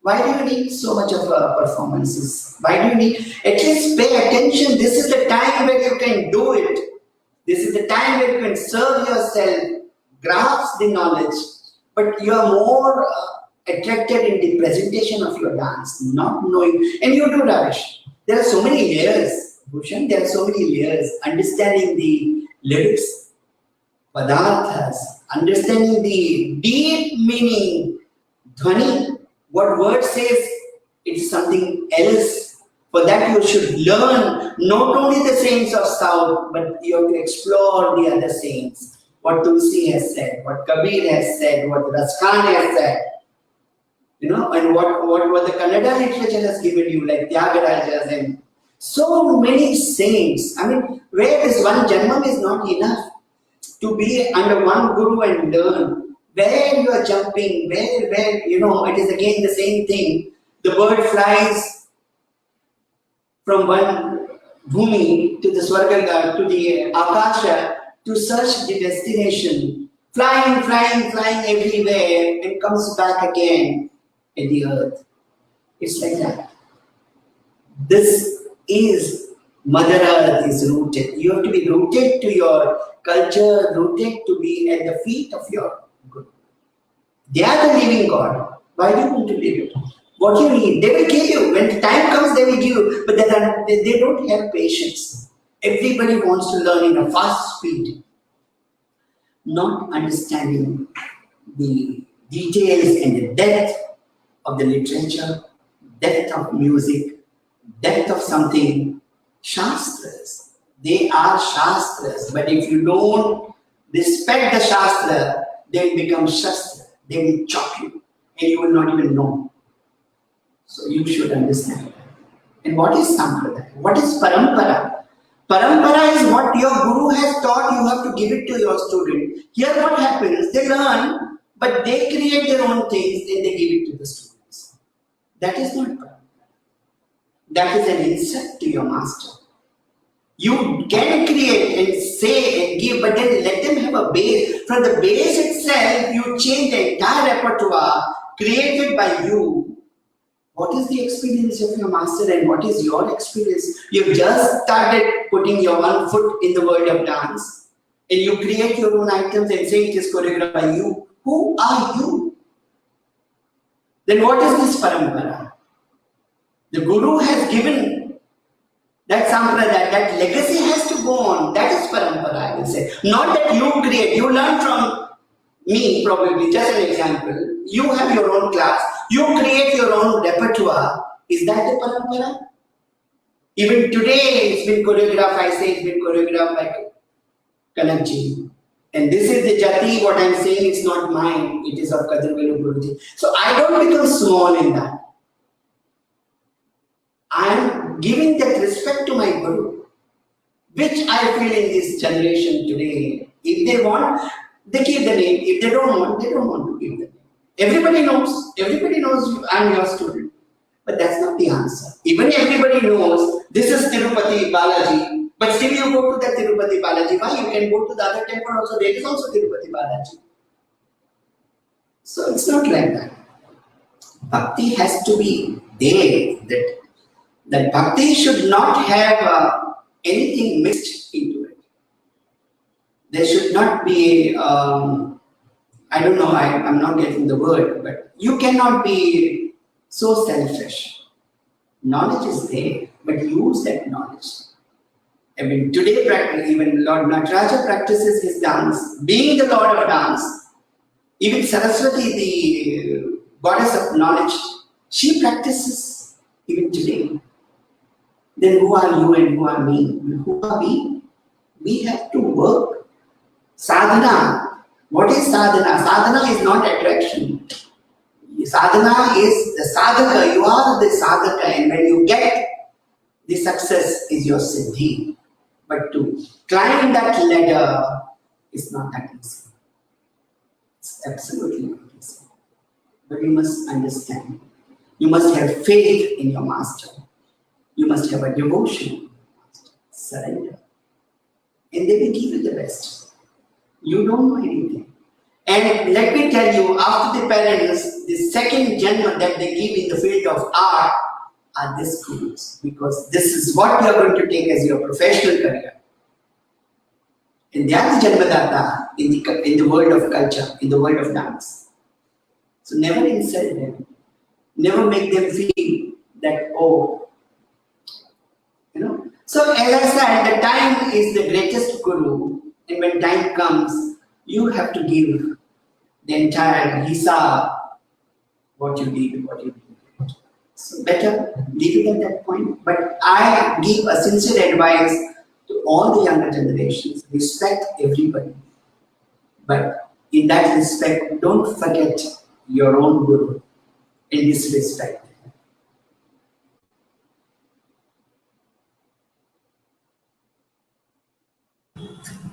Why do you need so much of performances? Why do you need? At least pay attention. This is the time where you can do it. This is the time where you can serve yourself, grasp the knowledge. But you are more attracted in the presentation of your dance, not knowing. And you do, Ravish. There are so many layers, Bhushan. There are so many layers. Understanding the lyrics, padarthas, understanding the deep meaning, dhvani. What word says, it's something else. For that you should learn not only the saints of South, but you have to explore the other saints. What Tulsi has said, what Kabir has said, what Raskhan has said. And what the Kannada literature has given you, like Tyagarajas and so many saints. I mean, where this one Janmam is not enough to be under one guru and learn. Where you are jumping, where, it is again the same thing. The bird flies from one bhumi to the Swarga, to the Akasha to search the destination. Flying everywhere and comes back again at the earth. It's like that. This is Mother Earth is rooted. You have to be rooted to your culture, rooted to be at the feet of your Guru. They are the living God. Why do you want to live it? What you need, they will give you. When the time comes, they will give you. But they don't have patience. Everybody wants to learn in a fast speed. Not understanding the details and the depth of the literature, depth of music, depth of something. Shastras. They are Shastras. But if you don't respect the Shastra, they will become Shastra. They will chop you. And you will not even know. So you should understand. And what is Sampradaya? What is Parampara? Parampara is what your Guru has taught, you have to give it to your student. Here what happens? They learn, but they create their own things and they give it to the students. That is not Parampara. That is an insult to your master. You can create and say and give, but then let them have a base. From the base itself, you change the entire repertoire created by you. What is the experience of your master and what is your experience? You've just started putting your one foot in the world of dance and you create your own items and say it is choreographed by you. Who are you? Then what is this parampara? The Guru has given that sampradaya, that legacy has to go on. That is parampara, I will say. Not that you create, you learn from me probably, just an example. You have your own class, you create your own repertoire. Is that the parampara? Even today it's been choreographed, I say it's been choreographed by Kanakji. And this is the jati, what I'm saying is not mine, it is of Kadirvelu Guruji. So I don't become small in that. I'm giving that respect to my Guru, which I feel in this generation today. If they want, they give the name. If they don't want, they don't want to give the name. Everybody knows I'm your student. But that's not the answer. Even everybody knows this is Tirupati Balaji, But still you go to the Tirupati Balaji. Why? You can go to the other temple also. There is also Tirupati Balaji. So it's not like that. Bhakti has to be there. That bhakti should not have anything mixed into it. There should not be, I don't know, I'm not getting the word, but you cannot be so selfish. Knowledge is there, but use that knowledge. I mean, today, even Lord Nataraja practices his dance, being the Lord of dance. Even Saraswati, the goddess of knowledge, she practices even today. Then who are you and who are me? Who are we? We have to work. Sadhana. What is sadhana? Sadhana is not attraction. Sadhana is the sadhaka. You are the sadhaka, and when you get the success is your siddhi. But to climb that ladder is not that easy. It's absolutely not easy. But you must understand. You must have faith in your master. You must have a devotion. Surrender. And they will give you the best. You don't know anything. And let me tell you, after the parents, the second janma that they give in the field of art are the schools. Because this is what you are going to take as your professional career. And they are the janmadata in the world of culture, in the world of dance. So never insult them. Never make them feel that, oh, you know. So as I said, the time is the greatest guru. And when time comes, you have to give the entire hisab, what you did, what you did. So better leave it at that point. But I give a sincere advice to all the younger generations. Respect everybody. But in that respect, don't forget your own guru in this respect.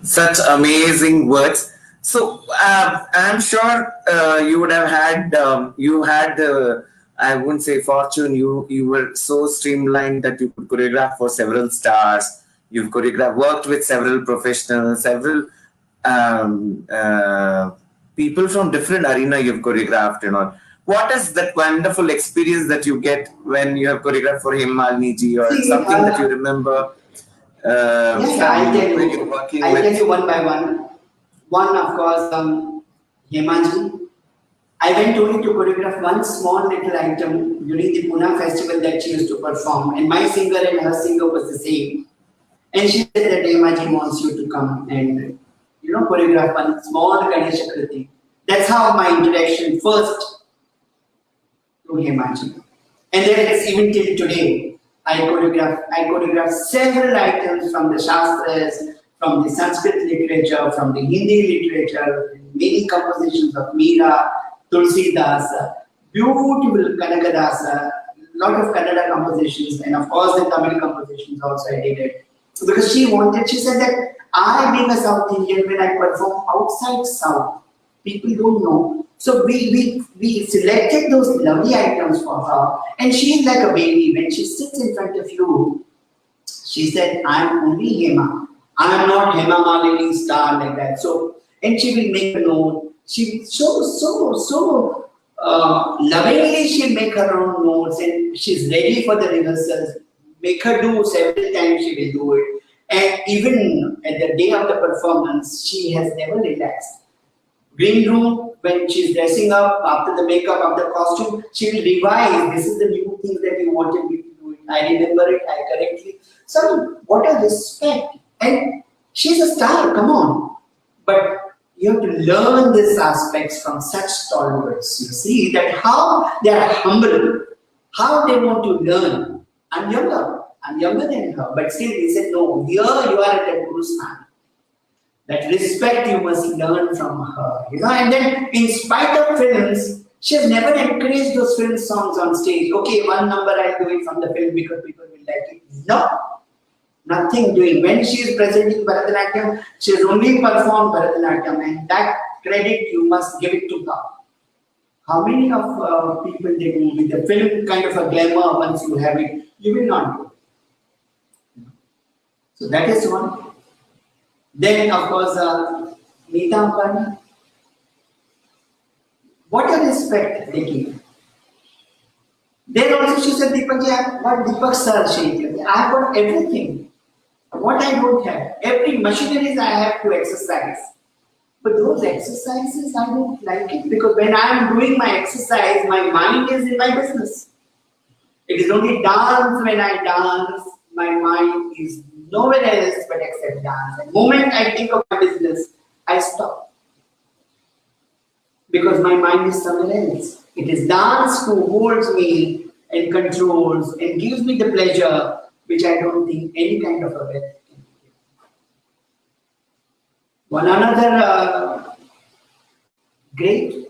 Such amazing words. So I'm sure you would have had you had the, I wouldn't say fortune. You were so streamlined that you could choreograph for several stars. You've choreographed, worked with several professionals, several people from different arena. You've choreographed and all. What is that wonderful experience that you get when you have choreographed for Himalini ji, or
See,
something that you remember?
I'll tell
When
you.
you're working
I'll
with
tell you one by one. One, of course, Hemaji. I went only to choreograph one small little item during the Pune festival that she used to perform, and my singer and her singer was the same. And she said that Hemaji wants you to come and choreograph one small Ganesha Kriti. That's how my introduction first to Hemaji. And then it's even till today. I choreograph several items from the Shastras, from the Sanskrit literature, from the Hindi literature, many compositions of Meera, Tulsidas, beautiful Kanakadasa, lot of Kannada compositions, and of course the Tamil compositions also I did it. Because she said that I being a South Indian, when I perform outside South, people don't know. So we selected those lovely items for her, and she is like a baby. When she sits in front of you, she said, "I'm only Hema. I'm not Hema Malini star like that." So, and she will make a note. She so lovingly she'll make her own notes, and she's ready for the rehearsals. Make her do several times. She will do it, and even at the day of the performance, she has never relaxed. Green room, when she's dressing up, after the makeup, of the costume, she will revise. This is the new thing that you wanted me to do. I remember it, I correctly. So, what a respect. And she's a star, come on. But you have to learn these aspects from such stalwarts. You see that how they are humble, how they want to learn. I'm younger than her, but still he said, no, here you are at a Guru's hand. That respect you must learn from her, And then, in spite of films, she has never encouraged those film songs on stage. Okay, one number I'll do it from the film because people will like it. No, nothing doing. When she is presenting Bharatnatyam, she has only performed Bharatnatyam, and that credit you must give it to her. How many of people they do with the film kind of a glamour once you have it, you will not do. So that is one. Then, of course, Neeta Ambani. What a respect they give. Then also she said, Deepak, I have got Deepak sir, I have got everything. What I don't have, every machineries I have to exercise. But those exercises, I don't like it because when I am doing my exercise, my mind is in my business. It is only dance when I dance, my mind is nowhere else but except dance. The moment I think of my business, I stop. Because my mind is somewhere else. It is dance who holds me and controls and gives me the pleasure which I don't think any kind of a breath can give. One another great,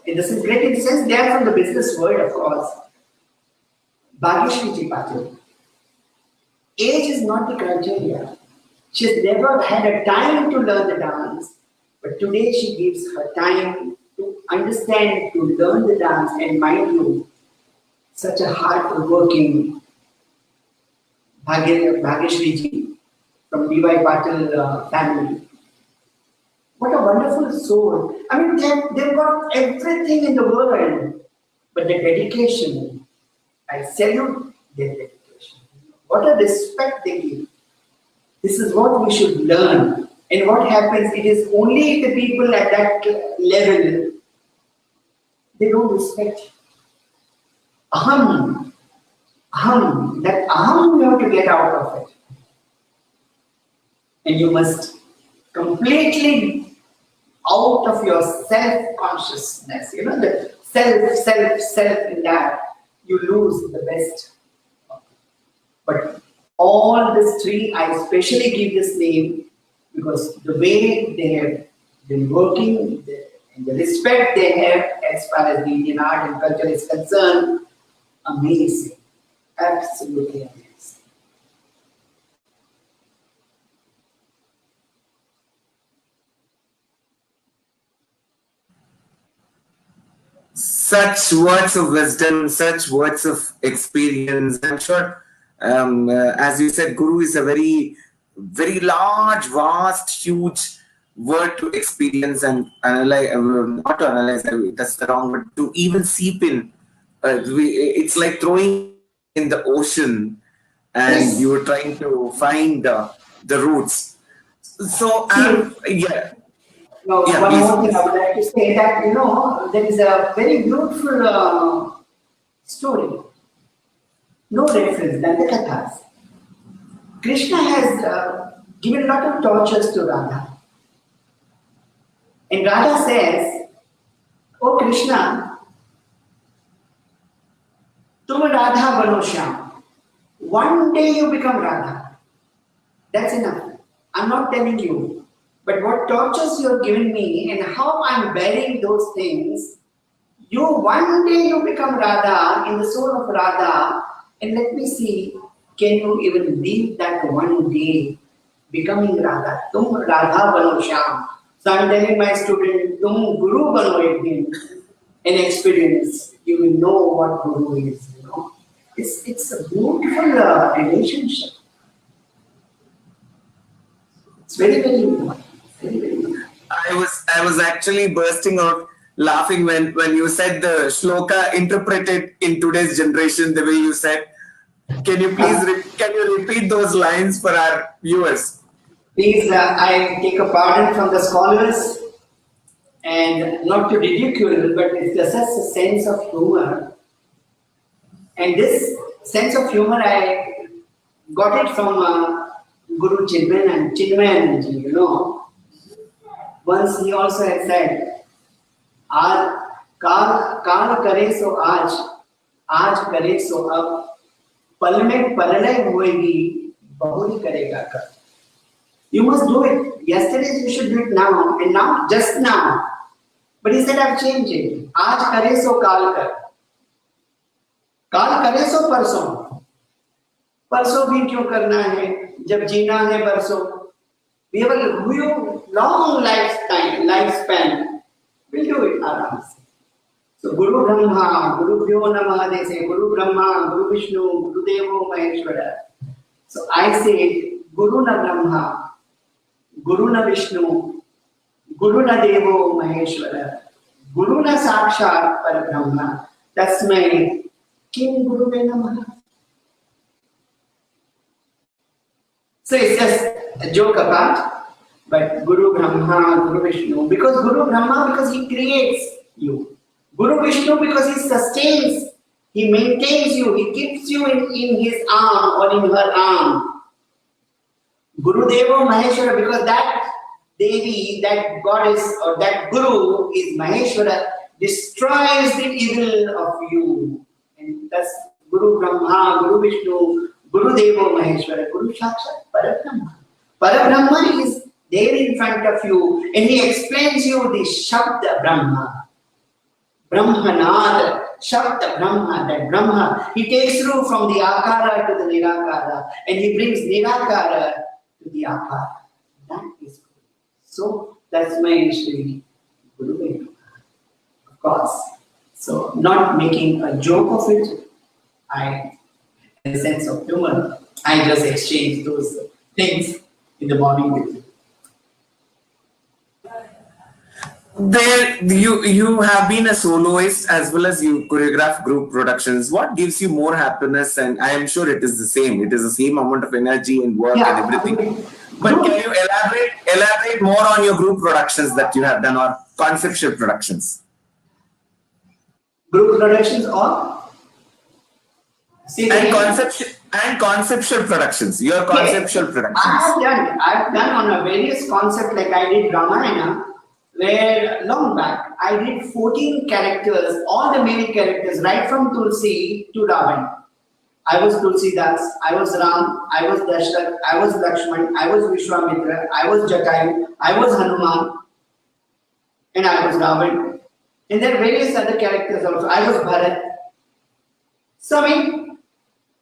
in the sense, great in the sense they are from the business world, of course. Bhageshri Patil. Age is not the criteria. She has never had a time to learn the dance, but today she gives her time to understand, to learn the dance, and mind you, such a hard-working Bhageshri ji from D.Y. Patil family. What a wonderful soul. I mean, they've got everything in the world, but the dedication, I salute their dedication. What a respect they give. This is what we should learn. And what happens, it is only the people at that level, they don't respect you. Aham, that aham you have to get out of it. And you must completely out of your self-consciousness, the self in that, you lose the best. But all these three, I especially give this name because the way they have been working and the respect they have as far as the Indian art and culture is concerned, amazing, absolutely amazing.
Such words of wisdom, such words of experience. I'm sure, as you said, Guru is a very, very large, vast, huge word to experience and analyze, not to analyze, that's the wrong word, to even seep in. It's like throwing in the ocean and
Yes.
you're trying to find the roots. So,
See,
yeah,
now,
yeah,
one
please,
more thing I
please.
would like to say that, there is a very beautiful story, no reference, Dandakathas. Krishna has given a lot of tortures to Radha. And Radha says, Oh Krishna, tum Radha bano Shyam. One day you become Radha. That's enough. I'm not telling you. But what tortures you have given me and how I'm bearing those things, one day you become Radha in the soul of Radha, and let me see, can you even leave that one day becoming Radha? Tum Radha bano Shyam. So I'm telling my student, Tum Guru bano ek din. In experience, you will know what Guru is. It's a beautiful relationship. It's very, very important. Very, very important.
I was actually bursting out laughing when you said the shloka interpreted in today's generation the way you said. Can you please can you repeat those lines for our viewers?
Please, I take a pardon from the scholars and not to ridicule, but it's just a sense of humor. And this sense of humor, I got it from Guru Chinmayanand, Once he also had said, काल करे सो आज करे सो अब, पल में परलय होएगी, बहुरी करेगा कल. You must do it. Yesterday you should do it now, and now, just now. But he said, I've changed it. आज करे सो काल कर. काल करे सो परसों. परसों भी क्यों करना है, जब जीना है बरसों. We have a long lifespan. We'll do it आराम से. So Guru Brahma, Guru Bhyo Namah, they say Guru Brahma, Guru Vishnu, Guru Devo Maheshwara. So I say Guru na Brahma, Guru na Vishnu, Guru na Devo Maheshwara, Guru na Sakshat Parabrahma, Tasmai Kim Guru Namaha. So it's just a joke apart, but Guru Brahma, Guru Vishnu, because Guru Brahma, because he creates you. Guru Vishnu, because he sustains, he maintains you, he keeps you in his arm or in her arm. Guru Devo Maheshwara, because that Devi, that goddess or that Guru is Maheshwara, destroys the evil of you. And thus Guru Brahma, Guru Vishnu, Guru Devo Maheshwara, Guru Sakshat Parabrahma. Parabrahma is there in front of you and he explains you the Shabda Brahma. Brahmanada, Shabda Brahma, that Brahma, he takes you from the Akara to the Nirakara and he brings Nirakara to the Akara. That is good. So that's my Sri Guru Vishnu. Of course. So not making a joke of it, in a sense of humor, I just exchange those things in the morning with you.
There, you have been a soloist as well as you choreograph group productions. What gives you more happiness? And I am sure it is the same. It is the same amount of energy and work and everything. But can you elaborate more on your group productions that you have done or conceptual productions?
Group productions or?
And conceptual productions. Your conceptual productions.
I've done on a various concept, like I did Ramayana, where long back I did 14 characters, all the male characters, right from Tulsi to Ravan. I was Tulsidas, I was Ram, I was Dashrath, I was Lakshman, I was Vishwamitra, I was Jatayu, I was Hanuman, and I was Ravan. And there are various other characters also. I was Bharat. So I mean,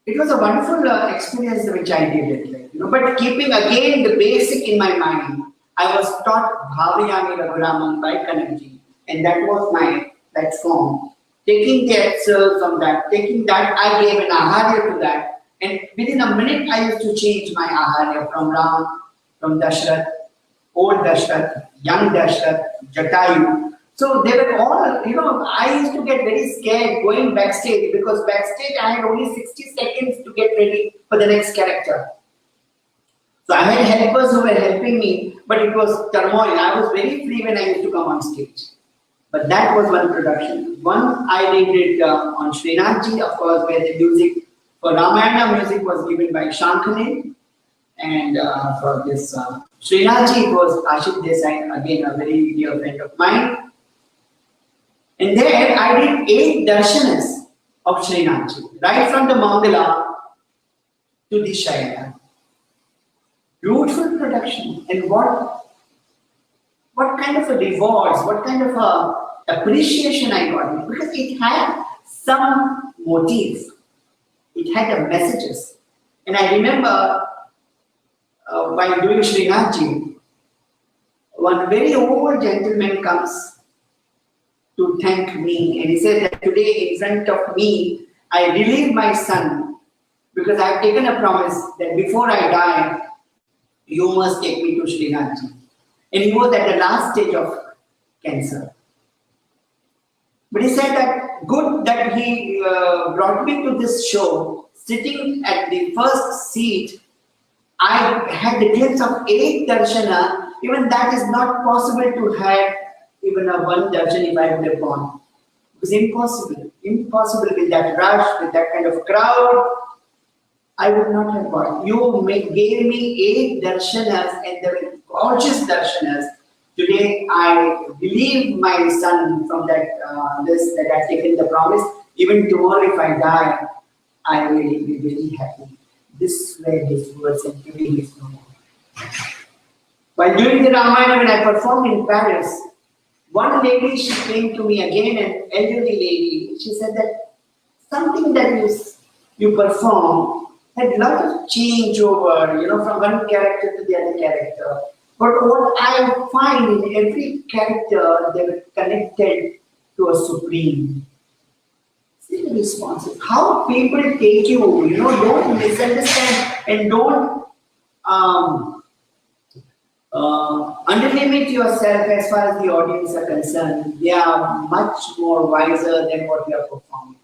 it was a wonderful experience which I did it, but keeping again the basic in my mind. I was taught Bhavayami Raghuramam by Kanakji, and that was my platform. Taking the excerpt from that, I gave an aharya to that, and within a minute I used to change my aharya from Ram, from Dashrath, old Dashrath, young Dashrath, Jatayu. So they were all, I used to get very scared going backstage, because backstage I had only 60 seconds to get ready for the next character. So I had helpers who were helping me, but it was turmoil. I was very free when I used to come on stage. But that was one production. One I did it on Srinathji, of course, where the music for Ramayana music was given by Shankane. And for this Srinathji, it was Ashit Desai, again a very dear friend of mine. And there I did 8 darshanas of Srinathji, right from the Mangala to the Shayana. Beautiful production. And what kind of a rewards, what kind of a appreciation I got, because it had some motif, it had the messages. And I remember while doing Srinathji, one very old gentleman comes to thank me, and he said that today in front of me I relieve my son, because I have taken a promise that before I die you must take me to Srinathji. And he was at the last stage of cancer. But he said that good that he brought me to this show, sitting at the first seat, I had the glimpse of 8 darshana. Even that is not possible to have even a 1 darshan if I would have gone. It was impossible. Impossible with that rush, with that kind of crowd. I would not have gone. You gave me 8 darshanas, and they were gorgeous darshanas. Today I believe my son from that that I've taken the promise. Even tomorrow if I die, I will be very happy. This were his words, and today he is no more. While during the Ramayana, when I performed in Paris, one lady, she came to me again, an elderly lady. She said that something that you perform had a lot of changeover, from one character to the other character. But what I find in every character, they were connected to a supreme. See the responses. How people take you, don't misunderstand and don't um, underlimit yourself as far as the audience are concerned. They are much more wiser than what you are performing.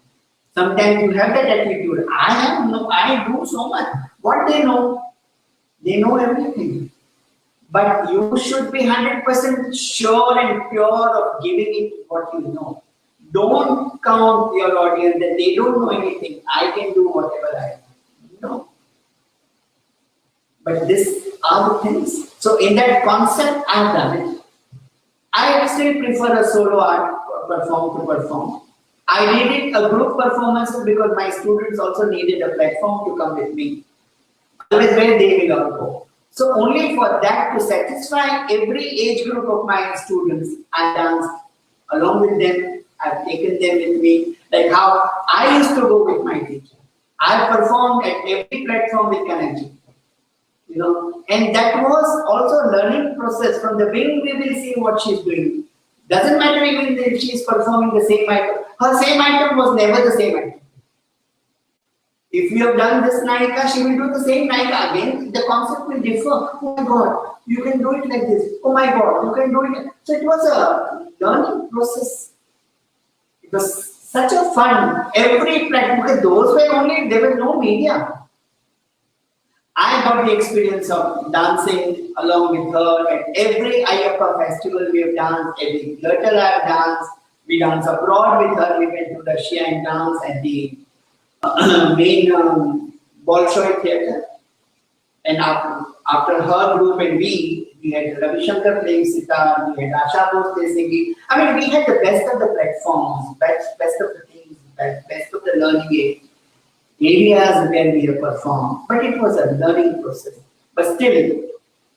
Sometimes you have that attitude. I do so much. What they know everything. But you should be 100% sure and pure of giving it what you know. Don't count your audience that they don't know anything. I can do whatever I know. No. But these are the things. So in that concept, I've done it. I still prefer a solo art perform. I needed a group performance because my students also needed a platform to come with me. Otherwise, where they will all go. So only for that to satisfy every age group of my students, I danced along with them. I've taken them with me, like how I used to go with my teacher. I performed at every platform with Kanakji. And that was also a learning process. From the beginning, we will see what she's doing. Doesn't matter even if she's performing the same item. Her same item was never the same item. If you have done this Naika, she will do the same Naika again. The concept will differ. Oh my God, you can do it like this. Oh my God, you can do it. So it was a learning process. It was such a fun. Every platform, because those were only, there was no media. I got the experience of dancing along with her at every Ayappa festival we have danced, every Gluttal I have danced. We danced abroad with her. We went to Russia and danced at the main Bolshoi theatre. And after her group and we had Ravi Shankar playing sitar, we had Asha Bhosle singing. I mean, we had the best of the platforms, best of the things, best of the learning areas where we have performed. But it was a learning process. But still,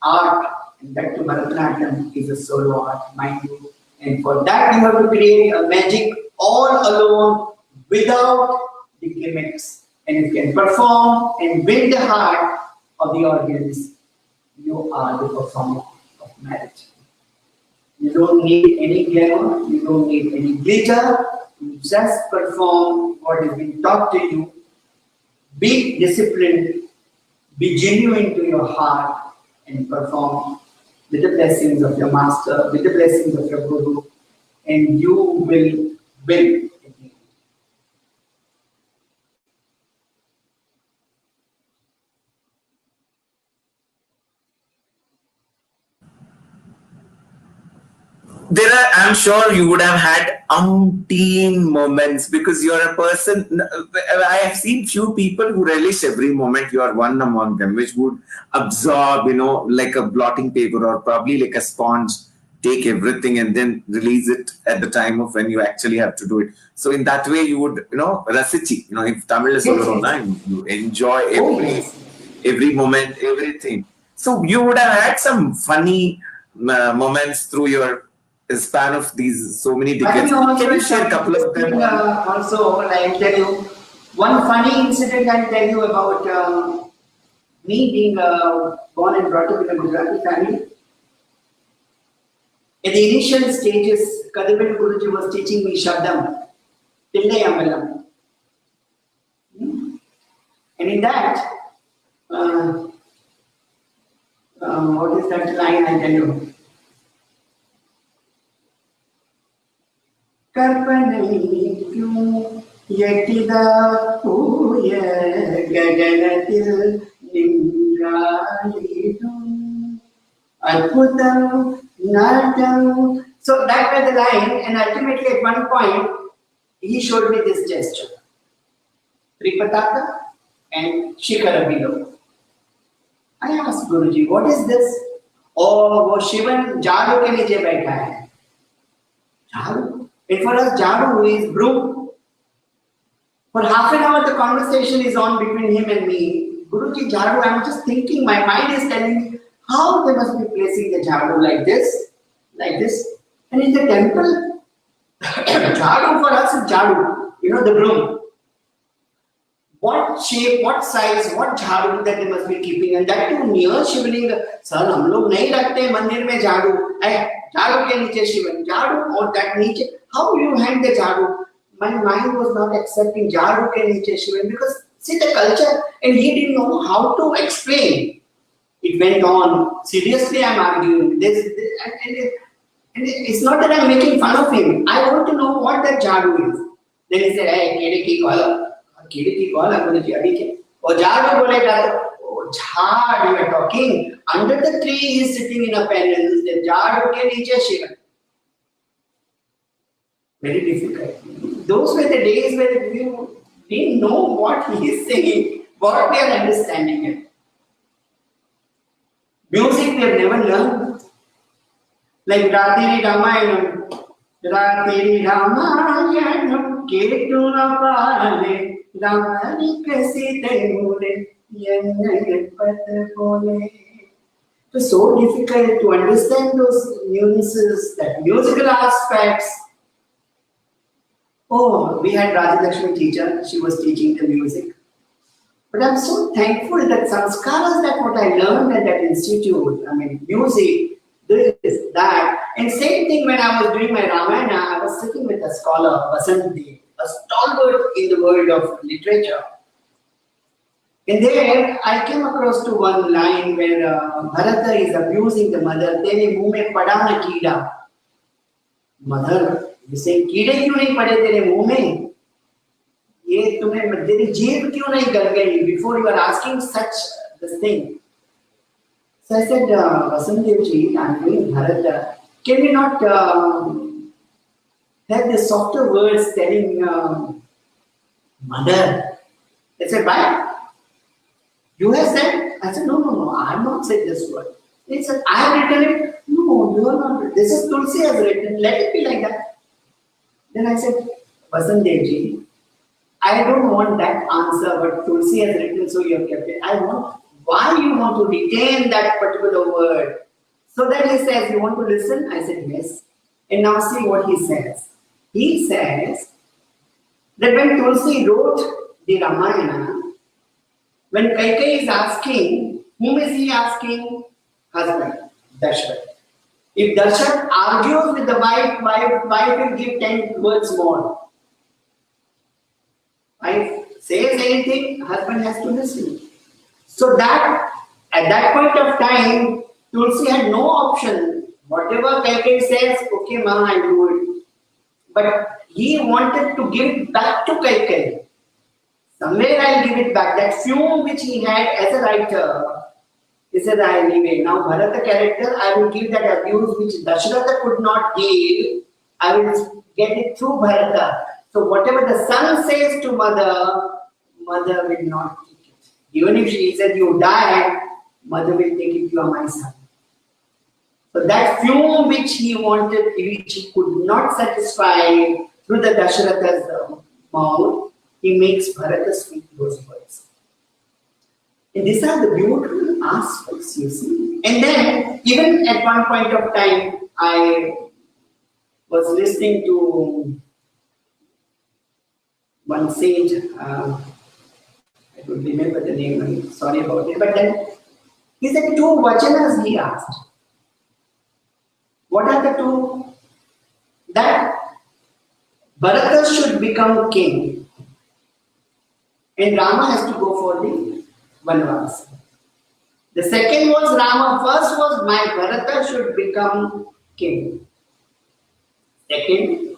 art, and that to Bharatnatyam, is a solo art, mind you. And for that, you have to create a magic all alone without the gimmicks. And if you can perform and win the heart of the audience, you are the performer of marriage. You don't need any glamour, you don't need any glitter, you just perform what is being taught to you. Be disciplined, be genuine to your heart, and perform with the blessings of your master, with the blessings of your guru, and you will win.
I'm sure you would have had umpteen moments because you're a person. I have seen few people who relish every moment. You are one among them, which would absorb, like a blotting paper or probably like a sponge, take everything and then release it at the time of when you actually have to do it. So in that way, you would, rasichi, if Tamil is you enjoy every moment, everything. So you would have had some funny moments through your span of these so many decades. Can you share a couple of them?
Also, I'll tell you one funny incident. I'll tell you about me being born and brought up in a Gujarati family. In the initial stages, Kadavil Guruji was teaching me Shabdam, Tille Amalam. And in that, what is that line I tell you? Karpanai kyun yetida puya gaganatil nimralidum adbhutam natam. So that was the line, and ultimately at one point he showed me this gesture, Tripataka and Shikara below. I asked Guruji, what is this? Oh, वो शिवन झाड़ू के नीचे बैठा है. झाड़ू. And for us, Jadu is broom. For half an hour, the conversation is on between him and me. Guruji, Jadu, I'm just thinking, my mind is telling me how they must be placing the Jadu like this. And in the temple, Jadu for us is Jadu, the broom. What shape, what size, what Jadu that they must be keeping, and that too near Shivlinga. Sir, हम लोग नहीं रखते मंदिर में झाड़ू. झाड़ू के नीचे शिवन, झाड़ू और that नीचे. How you hang the jadu? My mind was not accepting jadu ke niche Shivan because see the culture, and he didn't know how to explain. It went on. Seriously, I'm arguing. And it's not that I'm making fun of him. I want to know what that jadoo is. Then he said, hey, kede ki kola. Kede ki kola, Guruji, abhi ke. Oh, jadoo bolega. Oh, jhad, you are talking. Under the tree, he is sitting in a penance. The jadoo ke niche Shiva. Very difficult. Those were the days where we didn't know what he is saying, what we are understanding it. Music we have never learned. Like Ratiri Ramayanam. Ratiri Ramayanam Ketuna Pale Ramani Kasite Mule Yanayat Patapole. It was so difficult to understand those nuances, that musical aspects. Oh, we had Rajalakshmi teacher, she was teaching the music. But I'm so thankful that sanskaras, that what I learned at that institute, I mean, music, this, that. And same thing when I was doing my Ramayana, I was sitting with a scholar, Vasanthi, a stalwart in the world of literature. And there, I came across to one line where Bharata is abusing the mother. Tere muh mein pada na keeda. Mother, you say, कीड़े क्यों नहीं पड़े तेरे मुंह में? ये तुम्हें तेरी जीभ क्यों नहीं गल गई? Before you are asking such this thing. So I said, Vasandev ji, I'm doing Bharata. Can we not have the softer words telling mother? They said, why? You have said? I said, no, I have not said this word. He said, I have written it. No, you are not. This is Tulsi has written. Let it be like that. Then I said, Vasandev ji, I don't want that answer, but Tulsi has written, so you have kept it. I want, why you want to retain that particular word? So then he says, you want to listen? I said, yes. And now see what he says. He says that when Tulsi wrote the Ramayana, when Kaikeyi is asking, whom is he asking? Husband, Dashrath. If Dashrath argues with the wife will give 10 words more. Wife says anything, husband has to listen. So that, at that point of time, Tulsi had no option. Whatever Kaikeyi says, okay, ma, I do it. But he wanted to give it back to Kaikeyi. Somewhere I'll give it back. That fume which he had as a writer, he said, anyway, now Bharata character, I will give that abuse which Dasharatha could not give, I will get it through Bharata. So whatever the son says to mother, mother will not take it. Even if she said, you die, mother will take it, you are my son. So that fume which he wanted, which he could not satisfy through the Dasharatha's mouth, he makes Bharata speak those words. And these are the beautiful aspects, you see. And then, even at one point of time, I was listening to one sage, I don't remember the name, I'm sorry about it, but then he said 2 vachanas he asked. What are the 2? That Bharata should become king and Rama has to go for the Vanvas. The second was Rama. First was my Bharata should become king. Second,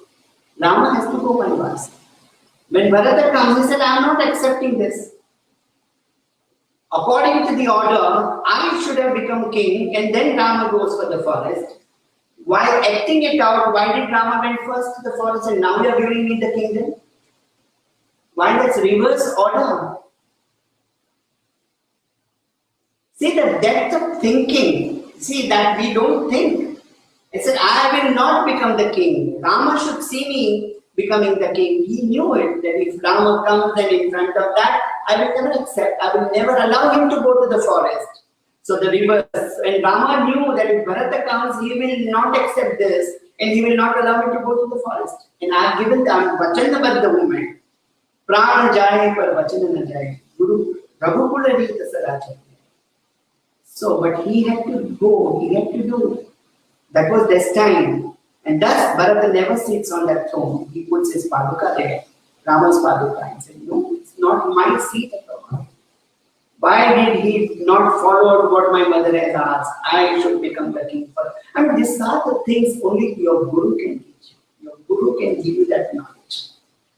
Rama has to go Vanvas. When Bharata comes, he said, I am not accepting this. According to the order, I should have become king and then Rama goes for the forest. While acting it out, why did Rama went first to the forest and now you are giving me the kingdom? Why that's reverse order? See the depth of thinking. See that we don't think. He said, I will not become the king. Rama should see me becoming the king. He knew it, that if Rama comes and in front of that, I will never accept. I will never allow him to go to the forest. So the reverse. And Rama knew that if Bharata comes, he will not accept this and he will not allow him to go to the forest. And I have given the Vachanabadha movement. Pran jaye par vachana na jaye. Guru Raghukula Rita Sarajaya. So, but he had to go, he had to do. That was destined. And thus, Bharata never sits on that throne. He puts his Paduka there, Rama's Paduka, and said, no, it's not my seat at all. Why did he not follow what my mother has asked? I should become the king. I mean, these are the things only your guru can teach you. Your guru can give you that knowledge.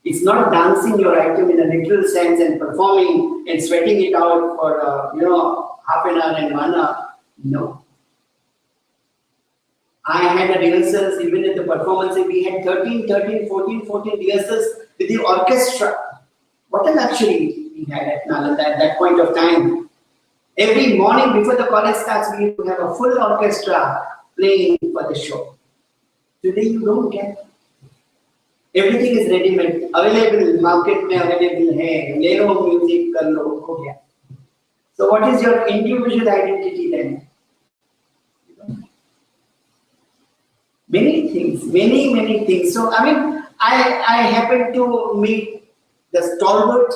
It's not dancing your item in a literal sense and performing and sweating it out for half an hour and 1 hour. No. I had a rehearsals even at the performance. We had 14 rehearsals with the orchestra. What a luxury we had at Nalanda at that point of time. Every morning before the college starts, we used to have a full orchestra playing for the show. Today you don't get. Everything is ready-made, available, market mein available hai, le lo music, kar lo, ho gaya. So what is your individual identity then? Many things, many things. So I mean, I happened to meet the stalwart.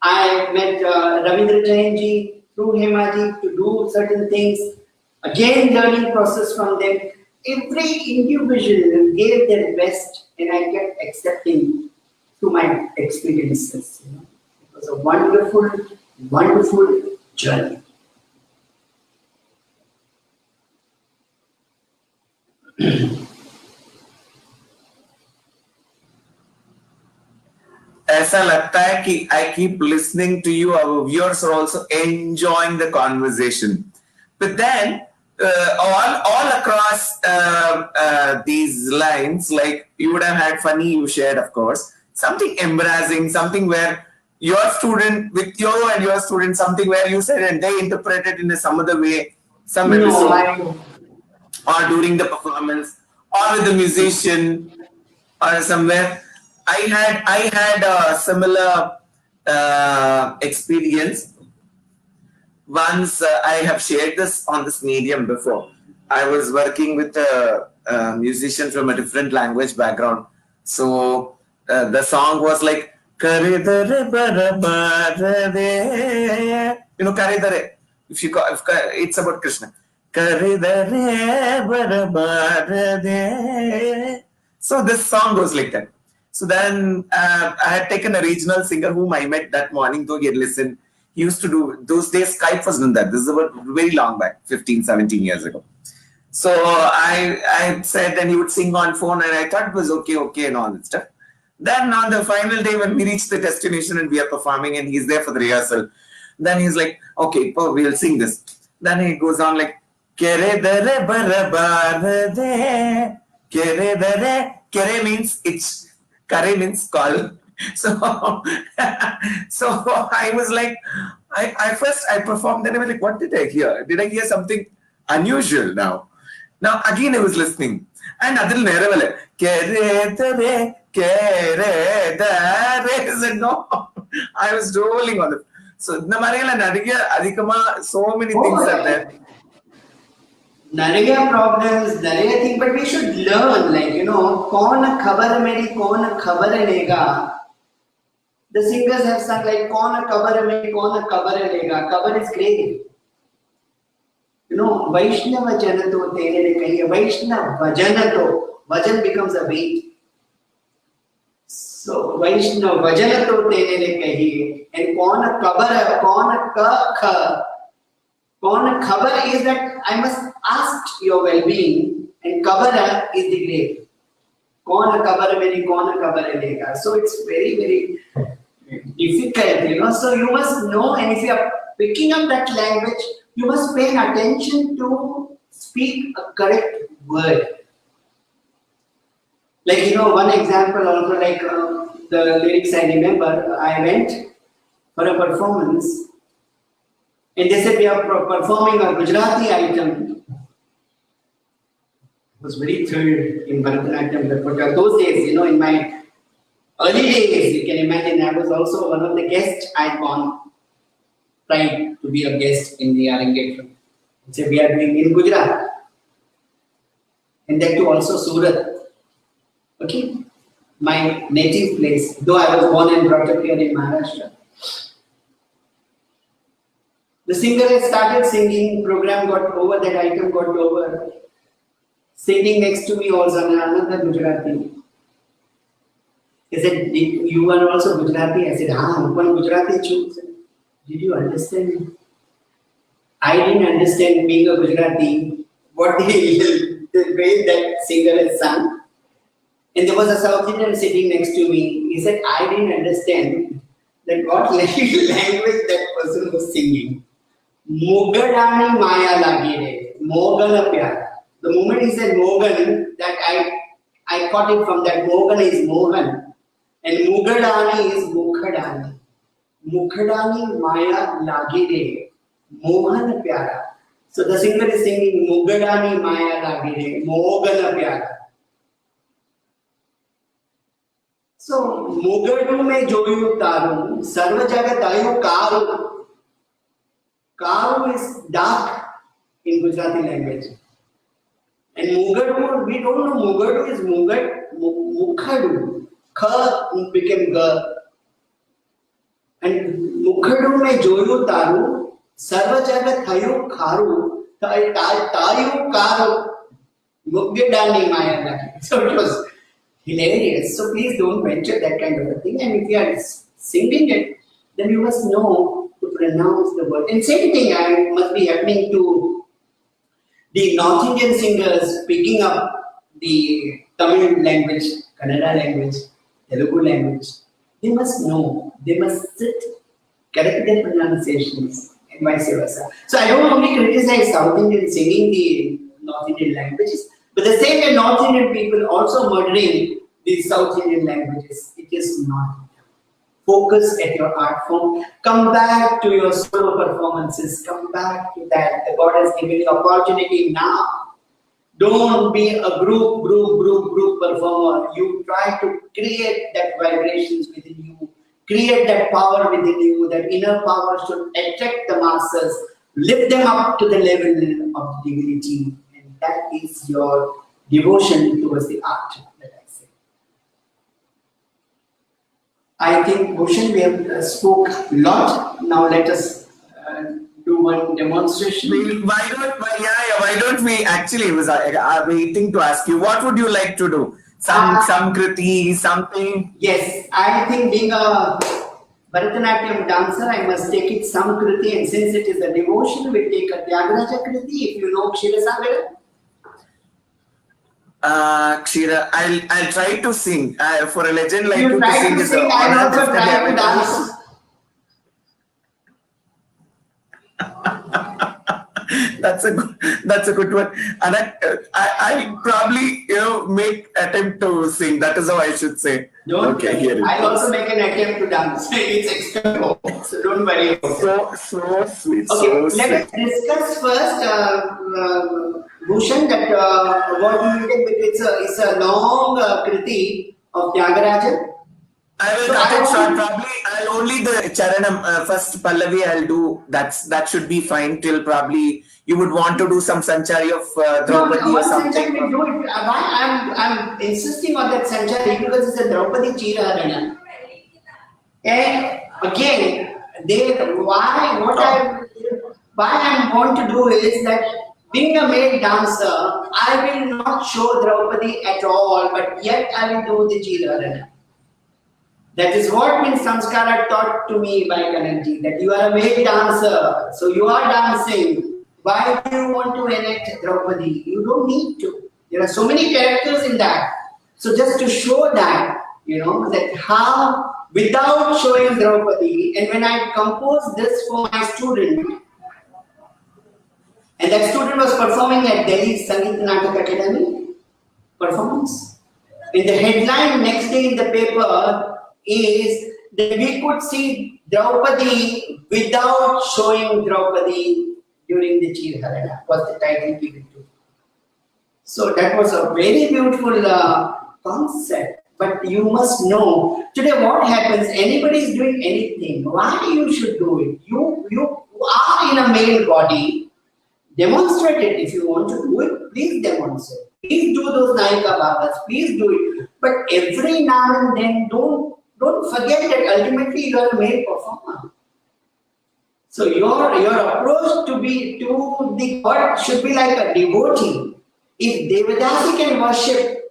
I met Ravindra Jainji through Hemaji to do certain things. Again, learning process from them. Every individual gave their best, and I kept accepting through my experiences. It was a wonderful, wonderful journey.
ऐसा लगता है कि I keep listening to you. Our viewers are also enjoying the conversation. But then, all across these lines, like you would have had funny, you shared, of course, something embarrassing, something where your student with you and your student, something where you said and they interpreted in some other way, some episode, or during the performance, or with the musician, or somewhere. I had a similar experience. Once I have shared this on this medium before. I was working with a musician from a different language background. So the song was like, Karidare Barabare. Karidare. If it's about Krishna. Karidare Barabare. So this song goes like that. So then I had taken a regional singer whom I met that morning, though he had listened. He used to do, those days Skype was not that. This is about very long back, 15, 17 years ago. So I said, and he would sing on phone, and I thought it was okay, and all that stuff. Then on the final day, when we reached the destination and we are performing, and he's there for the rehearsal, then he's like, okay, we'll sing this. Then he goes on like, Kere dare barabar de, kere dare, kere means it's, kare means call. So I was like, I first performed, then I was like, what did I hear? Did I hear something unusual now? Now again I was listening. And adil neravale, kere dare, kere dare, said no. I was rolling on it. So so many things are there.
Nariya problems, Nariya thing, but we should learn, kaun khabar meri, kaun khabar lega. The singers have sung like kaun khabar meri, kaun khabar lega. Khabar is grave. Vaishnava janato tere kahiye. Vaishnava janato. Vajan becomes a weight. So Vaishnava janato tere kahiye. And kaun khabar, kaun ka. Kaun khabar is that I must ask your well-being, and kabara is the grave. Kaun kabar meri, kaun kabar lega. So it's very, very difficult, So you must know, and if you are picking up that language, you must pay attention to speak a correct word. Like, one example also, like the lyrics I remember, I went for a performance. And they said we are performing a Gujarati item. I was very thrilled in Bharatnatyam. Those days, in my early days, you can imagine, I was also one of the guests. I had gone, trying to be a guest in the engagement. So we are doing in Gujarat. And that too also Surat. Okay? My native place, though I was born and brought up here in Maharashtra. The singer had started singing, program got over, that item got over. Singing next to me also another Gujarati. He said, you are also Gujarati? I said, haan, one Gujarati choose. Did you understand me? I didn't understand being a Gujarati, what the way that singer has sung. And there was a South Indian sitting next to me. He said, I didn't understand that what language that person was singing. Mogadani Maya Lagire, Mogana Pyara. The moment he said Mogan, that I caught it from that Mogan is Mohan. And Mugadani is Mukhadani. Mukhadani Maya Lagire, Mohan Pyara. So the singer is singing Mugadani Maya Lagire, Mogana Pyara. So Mugadu me joyu taru, sarva jagat ayu karu. Karu is dark in Gujarati language. And Mugadu, we don't know Mugadu is Mugad, Mukhadu. Kha became Ga. And Mukhadu me joyu taru, sarva jagat ayu karu, tayu karu, Muggadani Maya Lagi. So it was hilarious. So please don't venture that kind of a thing. And if you are singing it, then you must know to pronounce the word. And same thing must be happening to the North Indian singers picking up the Tamil language, Kannada language, Telugu language. They must know. They must sit, correct their pronunciations, and vice versa. So I don't only criticize South Indian singing the North Indian languages, but the same way North Indian people also murdering the South Indian languages. It is not. Focus at your art form. Come back to your solo performances. Come back to that. The God has given you opportunity now. Don't be a group performer. You try to create that vibrations within you. Create that power within you. That inner power should attract the masses. Lift them up to the level of divinity. And that is your devotion towards the art, that I say. I think, Bhushan, we have spoke a lot. Now let us do one demonstration.
Why don't we actually, was waiting to ask you, what would you like to do? Some kriti, something?
Yes, I think being a Bharatnatyam dancer, I must take it some kriti, and since it is a devotion, we take a Tyagaraja kriti, if you know Kshirasagara.
Kshira, I'll try to sing. For a legend like you
try
to sing
to
is
sing,
an
I
honor.
also try to dance.
That's a good one. And I probably make attempt to sing. That is how I should say.
Okay, here it I'll also make an attempt to dance. It's extra low, so don't worry about it.
So sweet.
Okay, let us discuss first, Bhushan, that what we did, it's a long kriti of Tyagaraja.
I will cut it short. Probably I'll only the Charanam first Pallavi I'll do. That should be fine till probably you would want to do some Sanchari of Draupadi or something.
Sanchari we do it. I'm insisting on that Sanchari because it's a Draupadi Chiraharana. And again, why I want to do is that being a male dancer, I will not show Draupadi at all, but yet I will do the Chiraharana. That is what means Samskara taught to me by Kananji, that you are a male dancer, so you are dancing. Why do you want to enact Draupadi? You don't need to. There are so many characters in that. So just to show that, that how, without showing Draupadi, and when I composed this for my student, and that student was performing at Delhi Sangeet Natak Academy performance. In the headline next day in the paper, is that we could see Draupadi without showing Draupadi during the Chiraharana, was the title given to. So that was a very beautiful concept. But you must know, today what happens, anybody is doing anything, why you should do it? You are in a male body, demonstrate it. If you want to do it, please demonstrate. Please do those Nayika Bhabas, please do it. But every now and then, don't forget that ultimately you are a male performer. So your approach to the God should be like a devotee. If Devadasi can worship,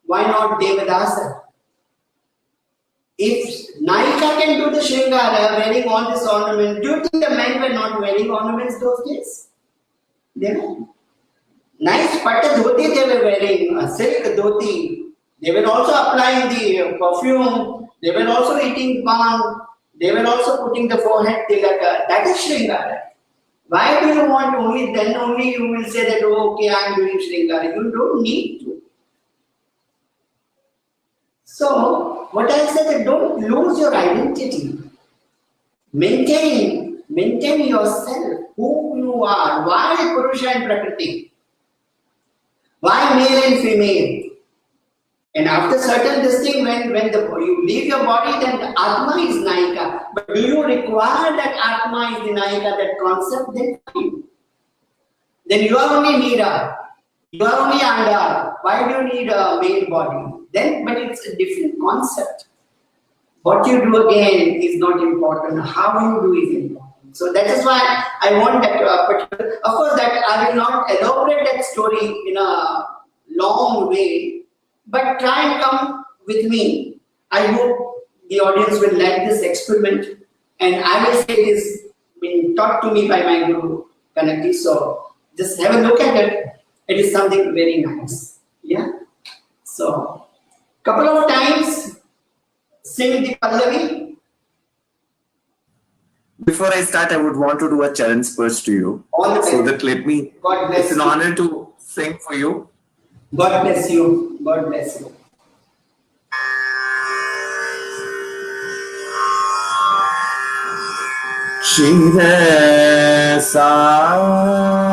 why not Devadasa? If Naika can do the Shringara, wearing all this ornament. Do you think the men were not wearing ornaments those days? They were. Nice patta dhoti they were wearing, a silk dhoti. They were also applying the perfume. They were also eating pan. They were also putting the forehead tilaka. That is Shringara. Why do you want only then only you will say that, oh, okay, I am doing Shringara. You don't need to. So, what I said that don't lose your identity. Maintain yourself, who you are. Why Purusha and Prakriti? Why male and female? And after certain this thing, when you leave your body, then the Atma is Naika. But do you require that Atma is the Naika, that concept? Then you are only Meera. You are only Anda. Why do you need a male body? But it's a different concept. What you do again is not important. How you do is important. So that is why I want that particular. Of course, that I will not elaborate that story in a long way, but try and come with me. I hope the audience will like this experiment, and I will say it is been taught to me by my Guru Kanakti. So just have a look at it. It is something very nice. Yeah. So couple of times sing the Pallavi.
Before I start, I would want to do a charan spurge to you.
All the
So
best.
that let me,
God bless
it's an
you.
honor to sing for you.
God bless you. God bless you.
Shire Sagar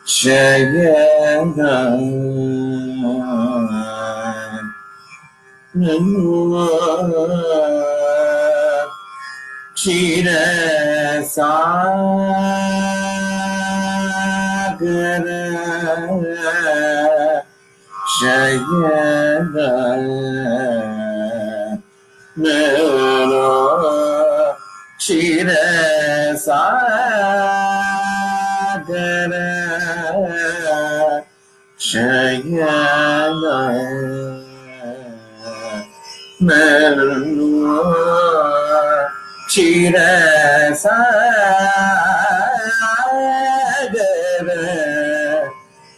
Shayana Shire Sagar Shayana Mero Shire Sagara Shayana Mero Shire Sagara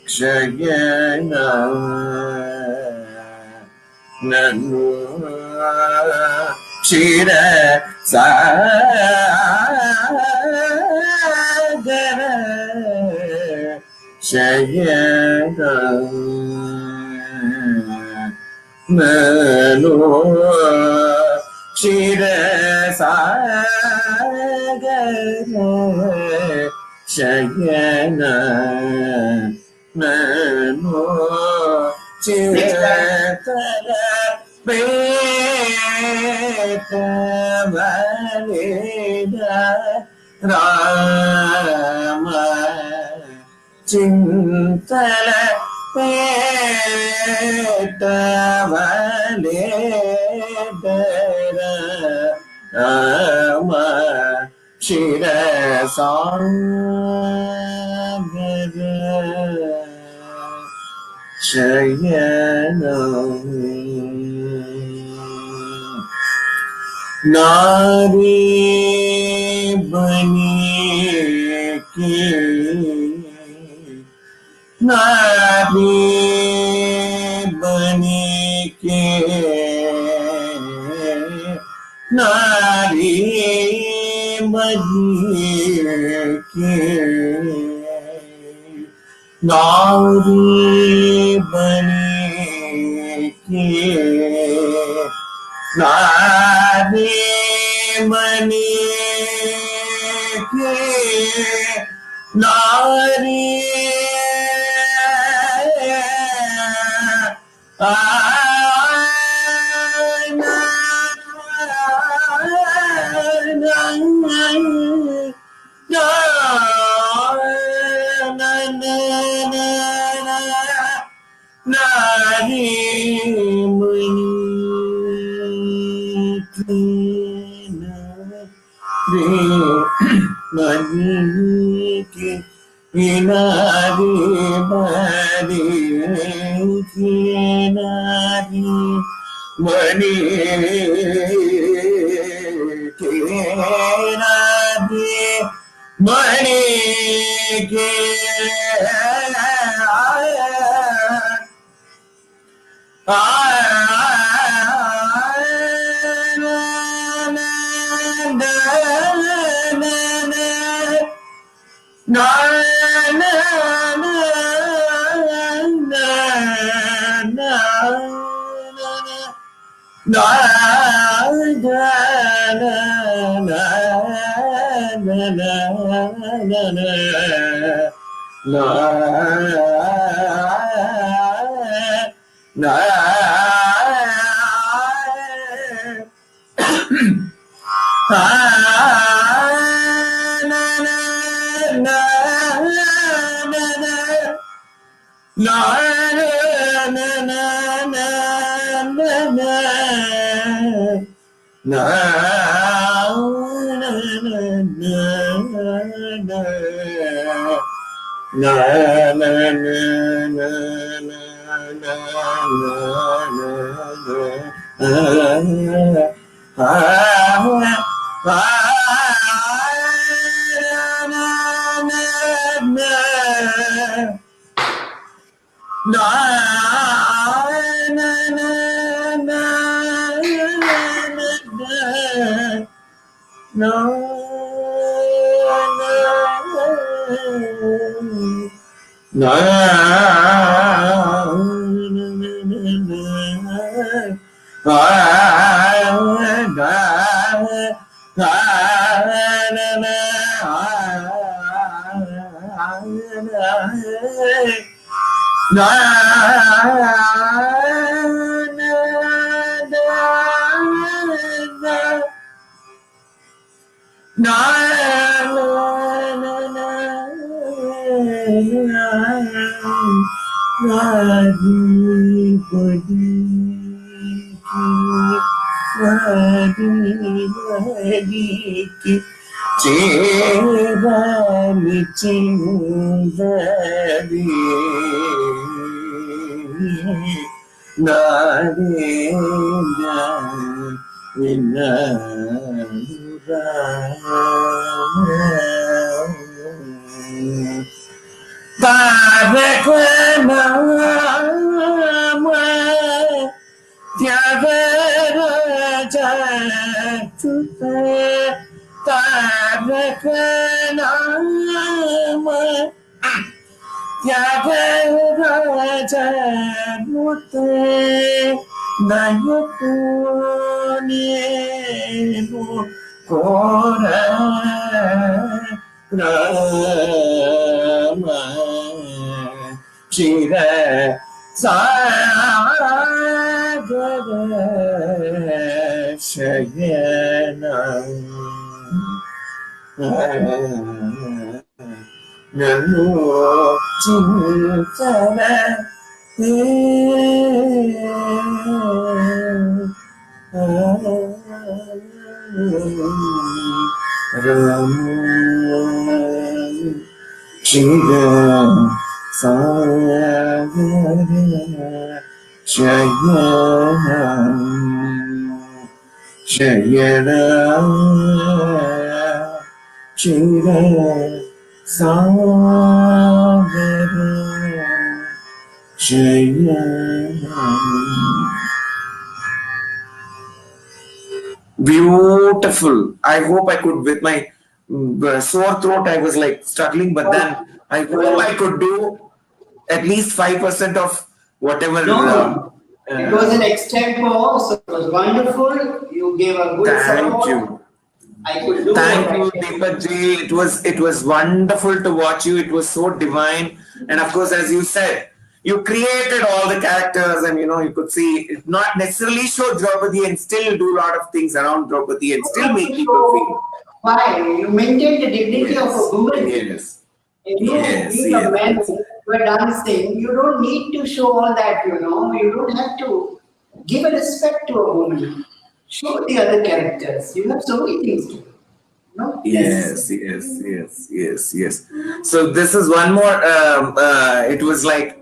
Shayana Nanu Shire Sagara Shayana Nanu Shire Sagara Shayana Nanu Chitara Beta Valida Rama Chintala Beta Valida Rama Shira Sangara Shayana Nari Bani Ki Nari Bani Ki Nari Bani Ki Nauri Bani Ki Nari Bani Ki Nari Nari Muni Maniki Inari Bari Beautiful. I hope I could, with my sore throat, I was like struggling, but then I hope I could do at least 5% of whatever.
No, it was an extempo, so it was wonderful. You gave a good
Thank
support.
you.
I could do
Thank
what
you,
I can.
Deepak ji. It was wonderful to watch you. It was so divine, and of course, as you said, you created all the characters, and you could see it not necessarily show Draupadi and still do a lot of things around Draupadi and still make people feel.
Why? You maintain the dignity of a woman.
Yes.
If you
Yes.
being a
Yes.
man who are dancing, you don't need to show all that. You don't have to give a respect to a woman. Show the other characters. You have so many things to do. No?
Yes, yes. So this is one more. It was like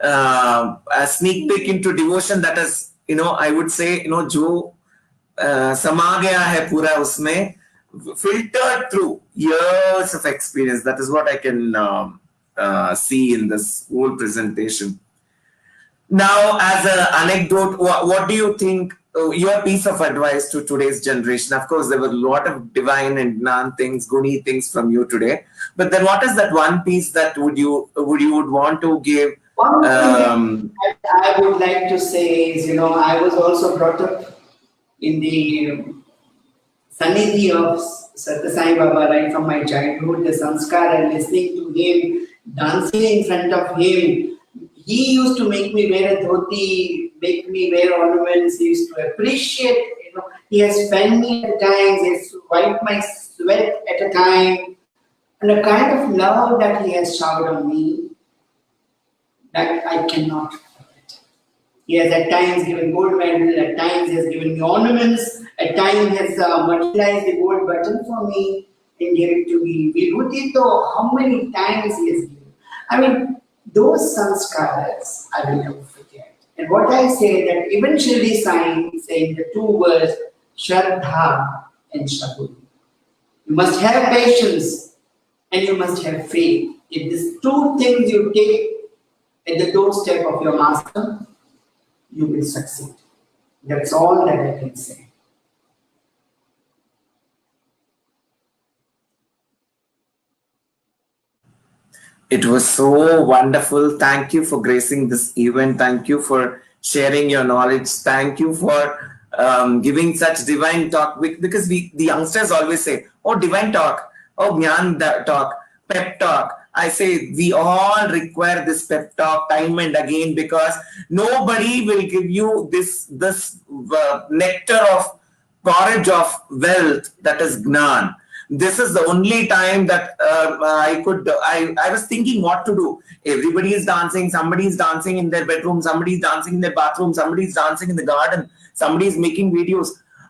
a sneak peek into devotion that has I would say, जो समा गया है पूरा उसमें, filtered through years of experience. That is what I can see in this whole presentation. Now, as an anecdote, what do you think? Your piece of advice to today's generation? Of course, there were a lot of divine and Gnan things, Guni things from you today. But then, what is that one piece that would want to give?
One thing I would like to say is, I was also brought up in the Sannidhi of Sathya Sai Baba right from my childhood, the sanskar and listening to him, dancing in front of him. He used to make me wear a dhoti, make me wear ornaments. He used to appreciate, he has fanned me at times, he has wiped my sweat at a time. And the kind of love that he has showered on me, that I cannot forget. He has at times given gold medal, at times he has given me ornaments, at times he has materialized the gold button for me and gave it to me. Vibhuti, though, how many times he has given. I mean, those sanskaras I will never forget. And what I say that even Shirdi Sai saying the two words, Shraddha and Shabud. You must have patience and you must have faith. If these two things you take at the doorstep of your master, you will succeed. That's all that I can say.
It was so wonderful. Thank you for gracing this event. Thank you for sharing your knowledge. Thank you for giving such divine talk. Because the youngsters always say, oh, divine talk, oh, Gyan talk, pep talk. I say we all require this pep talk time and again, because nobody will give you this nectar of porridge of wealth, that is Gnan. This is the only time that I was thinking what to do. Everybody is dancing, somebody is dancing in their bedroom, somebody is dancing in their bathroom, somebody is dancing in the garden, somebody is making videos.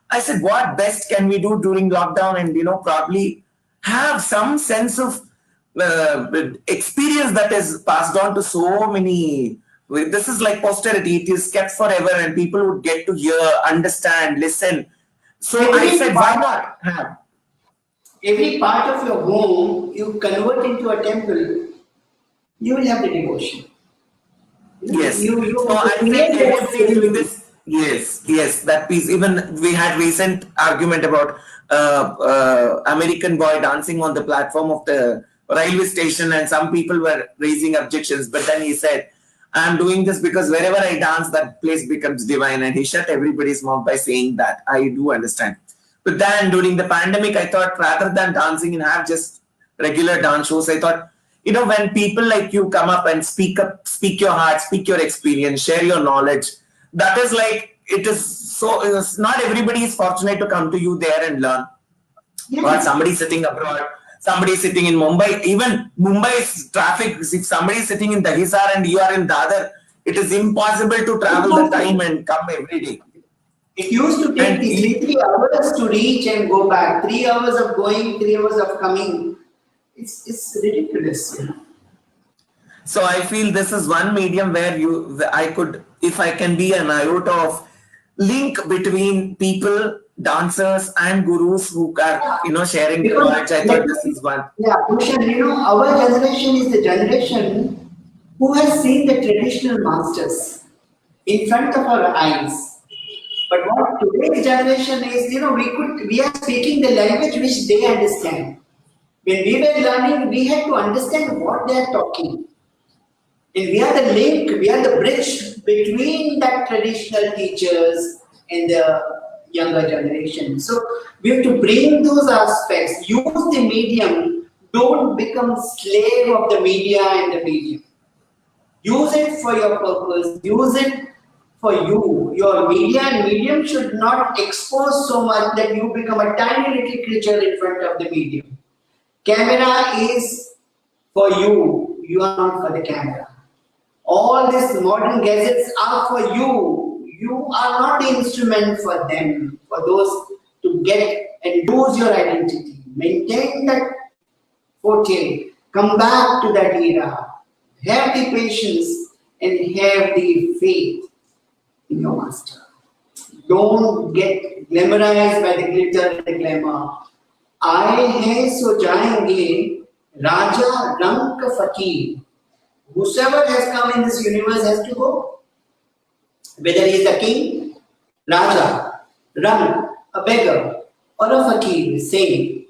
I said, what best can we do during lockdown, and probably have some sense of experience that is passed on to so many. This is like posterity, it is kept forever and people would get to hear, understand, listen. So I said, why not have?
Every part of your home you convert into a temple, you will have the devotion.
Yes.
You
So I
create
said
that
everybody is doing
ceremony.
this. Yes, that piece. Even we had recent argument about American boy dancing on the platform of the railway station, and some people were raising objections. But then he said, "I'm doing this because wherever I dance, that place becomes divine." And he shut everybody's mouth by saying that. I do understand. But then during the pandemic, I thought rather than dancing and have just regular dance shows, I thought, when people like you come up, speak your heart, speak your experience, share your knowledge, that is like, it is so, not everybody is fortunate to come to you there and learn. Or somebody sitting abroad, somebody sitting in Mumbai, even Mumbai's traffic, if somebody is sitting in Dahisar and you are in Dadar, it is impossible to travel the time and come every day.
It used to take me 3 hours to reach and go back. 3 hours of going, 3 hours of coming. It's ridiculous.
So I feel this is one medium where I could, if I can be an iota of link between people, dancers and gurus who are, sharing the knowledge. I thought this is one.
Yeah, Bhushan, our generation is the generation who has seen the traditional masters in front of our eyes. But what today's generation is, we are speaking the language which they understand. When we were learning, we had to understand what they are talking. And we are the link, we are the bridge between that traditional teachers and the younger generation. So we have to bring those aspects, use the medium, don't become slave of the media and the medium. Use it for your purpose, use it for you. Your media and medium should not expose so much that you become a tiny little creature in front of the medium. Camera is for you, you are not for the camera. All these modern gadgets are for you. You are not the instrument for them, for those to get and lose your identity. Maintain that forte. Come back to that era. Have the patience and have the faith in your master. Don't get glamorized by the glitter and the glamour. आए हैं सो जाएंगे राजा रंग का फकीर. Whosoever has come in this universe has to go. Whether he is a king, Raja, Rang, a beggar, or a fakir, saying,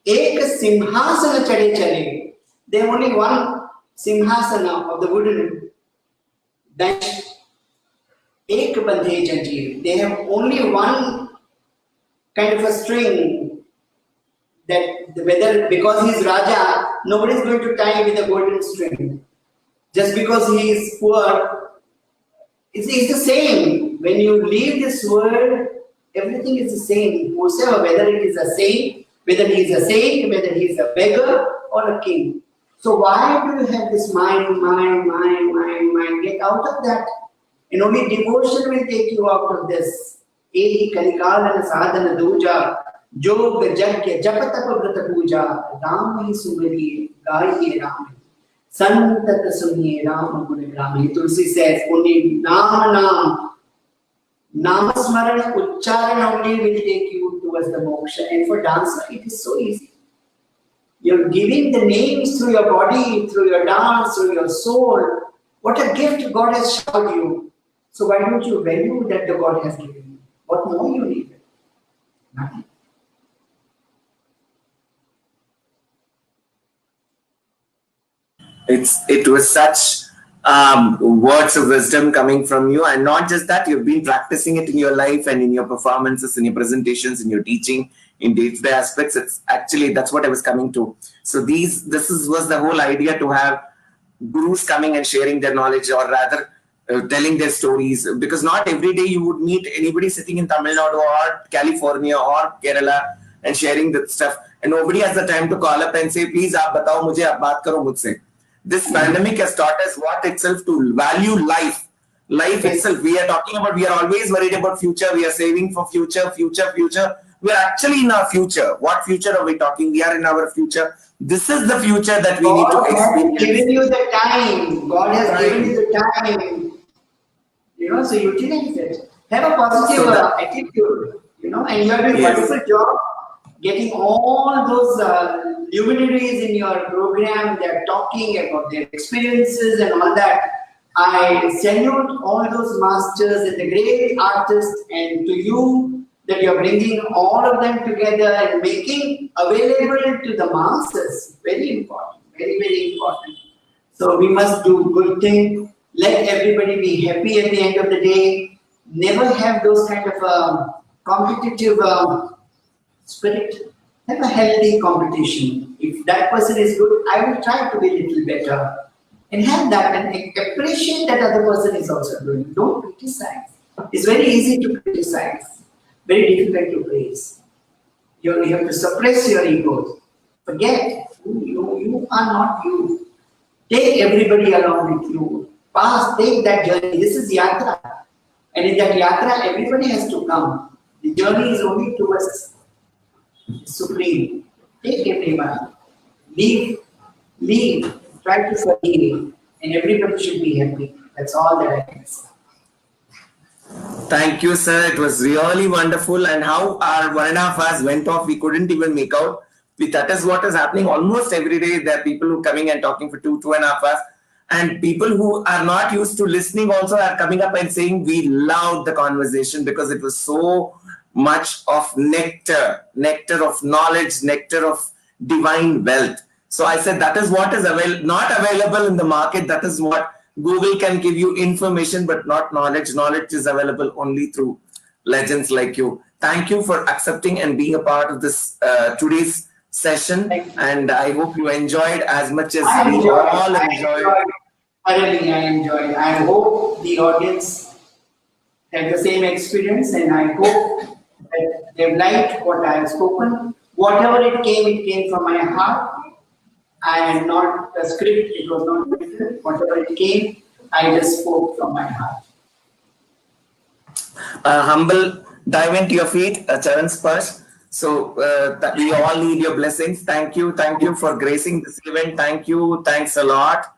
Ek simhasana chade chale. They have only one simhasana of the wooden bench. Ek bandhe janjeer. They have only one kind of a string that whether because he is Raja, nobody is going to tie with a golden string. Just because he is poor, it's the same. When you leave this world, everything is the same. Whosoever, whether it is a saint, whether he is a saint, whether he is a beggar or a king. So why do you have this mind? Get out of that. And only devotion will take you out of this. Ehi kalikalana sadhana duja, jog jagya japatapa vrata puja, Ram hi sumari, gaiye Ram. Santat suniye Ram gunagramhi. Tulsi says only Namasmarana Uchcharan only will take you towards the moksha. And for dancer, it is so easy. You're giving the names through your body, through your dance, through your soul. What a gift God has showered you. So why don't you value that the God has given you? What more you need? Nothing.
It was such words of wisdom coming from you, and not just that, you've been practicing it in your life and in your performances, in your presentations, in your teaching, in day-to-day aspects. It's actually, that's what I was coming to. So was the whole idea, to have gurus coming and sharing their knowledge, or rather telling their stories, because not every day you would meet anybody sitting in Tamil Nadu or California or Kerala and sharing that stuff, and nobody has the time to call up and say, please aap batao mujhe, aap baat karo mujhse. This pandemic has taught us what itself to value life. Life itself. We are always worried about future. We are saving for future. We are actually in our future. What future are we talking? We are in our future. This is the future that we need to experience.
God has given you the time. God has given you the time. So utilize it. Have a positive attitude. And you are doing a wonderful job getting all those luminaries in your program. They are talking about their experiences and all that. I salute all those masters and the great artists, and to you that you are bringing all of them together and making available to the masses. Very important, very, very important. So we must do good things. Let everybody be happy at the end of the day. Never have those kind of competitive spirit. Have a healthy competition. If that person is good, I will try to be a little better. And have that, and appreciate that other person is also doing. Don't criticize. It's very easy to criticize, very difficult to praise. You have to suppress your ego. Forget, you are not you. Take everybody along with you. Take that journey. This is yatra. And in that yatra, everybody has to come. The journey is only towards Supreme. Take everyone. Leave. Try to forgive. And everybody should be happy. That's all that I can say.
Thank you, sir. It was really wonderful. And how our 1.5 hours went off, we couldn't even make out. That is what is happening almost every day. There are people who are coming and talking for 2.5 hours. And people who are not used to listening also are coming up and saying, we loved the conversation because it was so much of nectar of knowledge, nectar of divine wealth. So I said, that is what is not available in the market. That is what Google can give you information, but not knowledge. Knowledge is available only through legends like you. Thank you for accepting and being a part of this today's session. And I hope you enjoyed as much as we all enjoyed.
Thoroughly, I enjoyed. I hope the audience had the same experience, and I hope that they've liked what I have spoken. Whatever it came from my heart. I am not a script, it was not written. Whatever it came, I just spoke from my heart.
Humble dive into your feet, Charan Sparsh. So we all need your blessings. Thank you for gracing this event. Thanks a lot.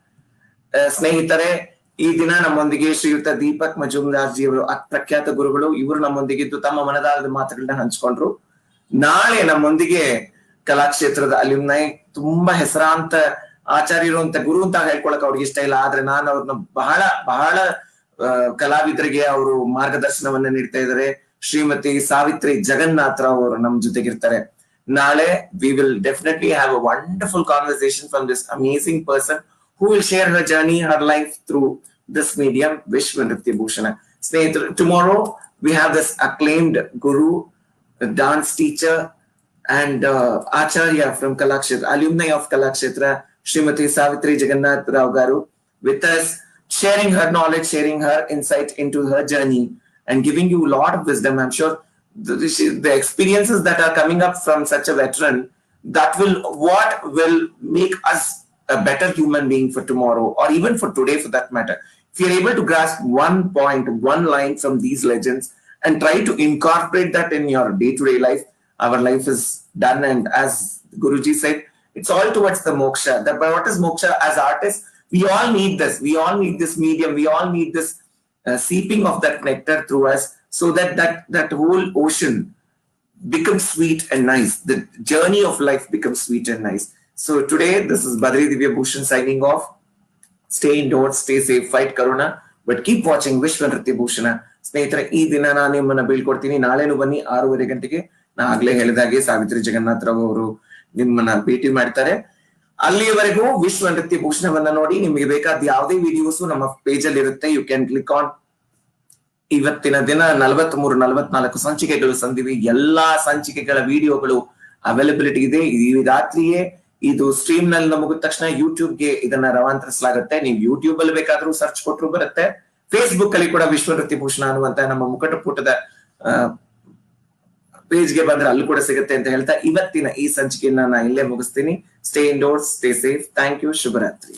Snehitare, ಈ ದಿನ ನಮ್ಮೊಂದಿಗೆ ಶ್ರೀಯುತ Deepak Majumdar G ಅವರು ಪ್ರಖ್ಯಾತ ಗುರುಗಳು. ಇವರು ನಮ್ಮೊಂದಿಗಿದ್ದು ತಮ್ಮ ಮನದಾಳದ ಮಾತುಗಳನ್ನ ಹಂಚ್ಕೊಂಡ್ರು. ನಾಳೆ ನಮ್ಮೊಂದಿಗೆ ಕಲಾಕ್ಷೇತ್ರದ ಅಲ್ಯುಮ್ನೈ, ತುಂಬಾ ಹೆಸರಾಂತ ಆಚಾರ್ಯರು ಅಂತ ಗುರು ಅಂತ ಹೇಳ್ಕೊಳಕ್ ಅವ್ರಿಗೆ ಇಷ್ಟ ಇಲ್ಲ, ಆದ್ರೆ ನಾನು ಅವ್ರನ್ನ ಬಹಳ ಬಹಳ ಕಲಾವಿದರಿಗೆ ಅವರು ಮಾರ್ಗದರ್ಶನವನ್ನ ನೀಡ್ತಾ ಇದ್ದಾರೆ. ಶ್ರೀಮತಿ ಸಾವಿತ್ರಿ ಜಗನ್ನಾಥ್ ರಾವ್ ಅವರು ನಮ್ ಜೊತೆಗಿರ್ತಾರೆ. ನಾಳೆ we will definitely have a wonderful conversation from this amazing person who will share her journey, her life through this medium, Vishwa Nruthya Bhushana. Tomorrow we have this acclaimed guru, a dance teacher, and Acharya from Kalakshetra, alumni of Kalakshetra, Srimati Savitri Jagannath Rao Garu, with us, sharing her knowledge, sharing her insight into her journey, and giving you a lot of wisdom. I'm sure the experiences that are coming up from such a veteran, that will make us a better human being for tomorrow, or even for today for that matter. If you're able to grasp one point, one line from these legends and try to incorporate that in your day-to-day life, our life is done. And as Guruji said, it's all towards the moksha. What is moksha? As artists, we all need this. We all need this medium. We all need this seeping of that nectar through us, so that whole ocean becomes sweet and nice. The journey of life becomes sweet and nice. So today, this is Badari Divya Bhushan signing off. Stay indoors, stay safe, fight corona, but keep watching Vishwa Nruthya Bhushana. ಸ್ನೇಹಿತರೆ, ಈ ದಿನ ನಾನು ನಿಮ್ಮನ್ನ ಬೀಳ್ಕೊಡ್ತೀನಿ. ನಾಳೆನೂ ಬನ್ನಿ 6:30 ಗಂಟೆಗೆ. ನಾ ಆಗ್ಲೇ ಹೇಳಿದಾಗೆ ಸಾವಿತ್ರಿ ಜಗನ್ನಾಥ್ ರಾವ್ ಅವರು ನಿಮ್ಮನ್ನ ಭೇಟಿ ಮಾಡ್ತಾರೆ. ಅಲ್ಲಿಯವರೆಗೂ ವಿಶ್ವ ನೃತ್ಯ ಭೂಷಣವನ್ನ ನೋಡಿ. ನಿಮಗೆ ಬೇಕಾದ ಯಾವುದೇ ವಿಡಿಯೋಸ್ ನಮ್ಮ ಪೇಜ್ ಅಲ್ಲಿ ಇರುತ್ತೆ. You can click on. ಇವತ್ತಿನ ದಿನ 43-44 ಸಂಚಿಕೆಗಳು ಸಂದಿವೆ. ಎಲ್ಲಾ ಸಂಚಿಕೆಗಳ ವಿಡಿಯೋಗಳು ಅವೈಲಬಿಲಿಟಿ ಇದೆ. ಈ ರಾತ್ರಿಯೇ ಇದು ಸ್ಟ್ರೀಮ್ ನಲ್ಲಿ ಮುಗಿದ ತಕ್ಷಣ ಯೂಟ್ಯೂಬ್ಗೆ ಇದನ್ನ ರವಾಂತರಿಸಲಾಗುತ್ತೆ. ನೀವು ಯೂಟ್ಯೂಬ್ ಅಲ್ಲಿ ಬೇಕಾದ್ರೂ ಸರ್ಚ್ ಕೊಟ್ಟರು ಬರುತ್ತೆ. ಫೇಸ್ಬುಕ್ ಅಲ್ಲಿ ಕೂಡ ವಿಶ್ವ ನೃತ್ಯ ಭೂಷಣ ಅನ್ನುವಂತ ನಮ್ಮ ಮುಖಟಪುಟದ ಪೇಜ್ಗೆ ಬಂದ್ರೆ ಅಲ್ಲಿ ಕೂಡ ಸಿಗುತ್ತೆ ಅಂತ ಹೇಳ್ತಾ ಇವತ್ತಿನ ಈ ಸಂಚಿಕೆಯನ್ನ ನಾನು ಇಲ್ಲೇ ಮುಗಿಸ್ತೀನಿ. Stay indoors, stay safe. Thank you. ಶುಭರಾತ್ರಿ.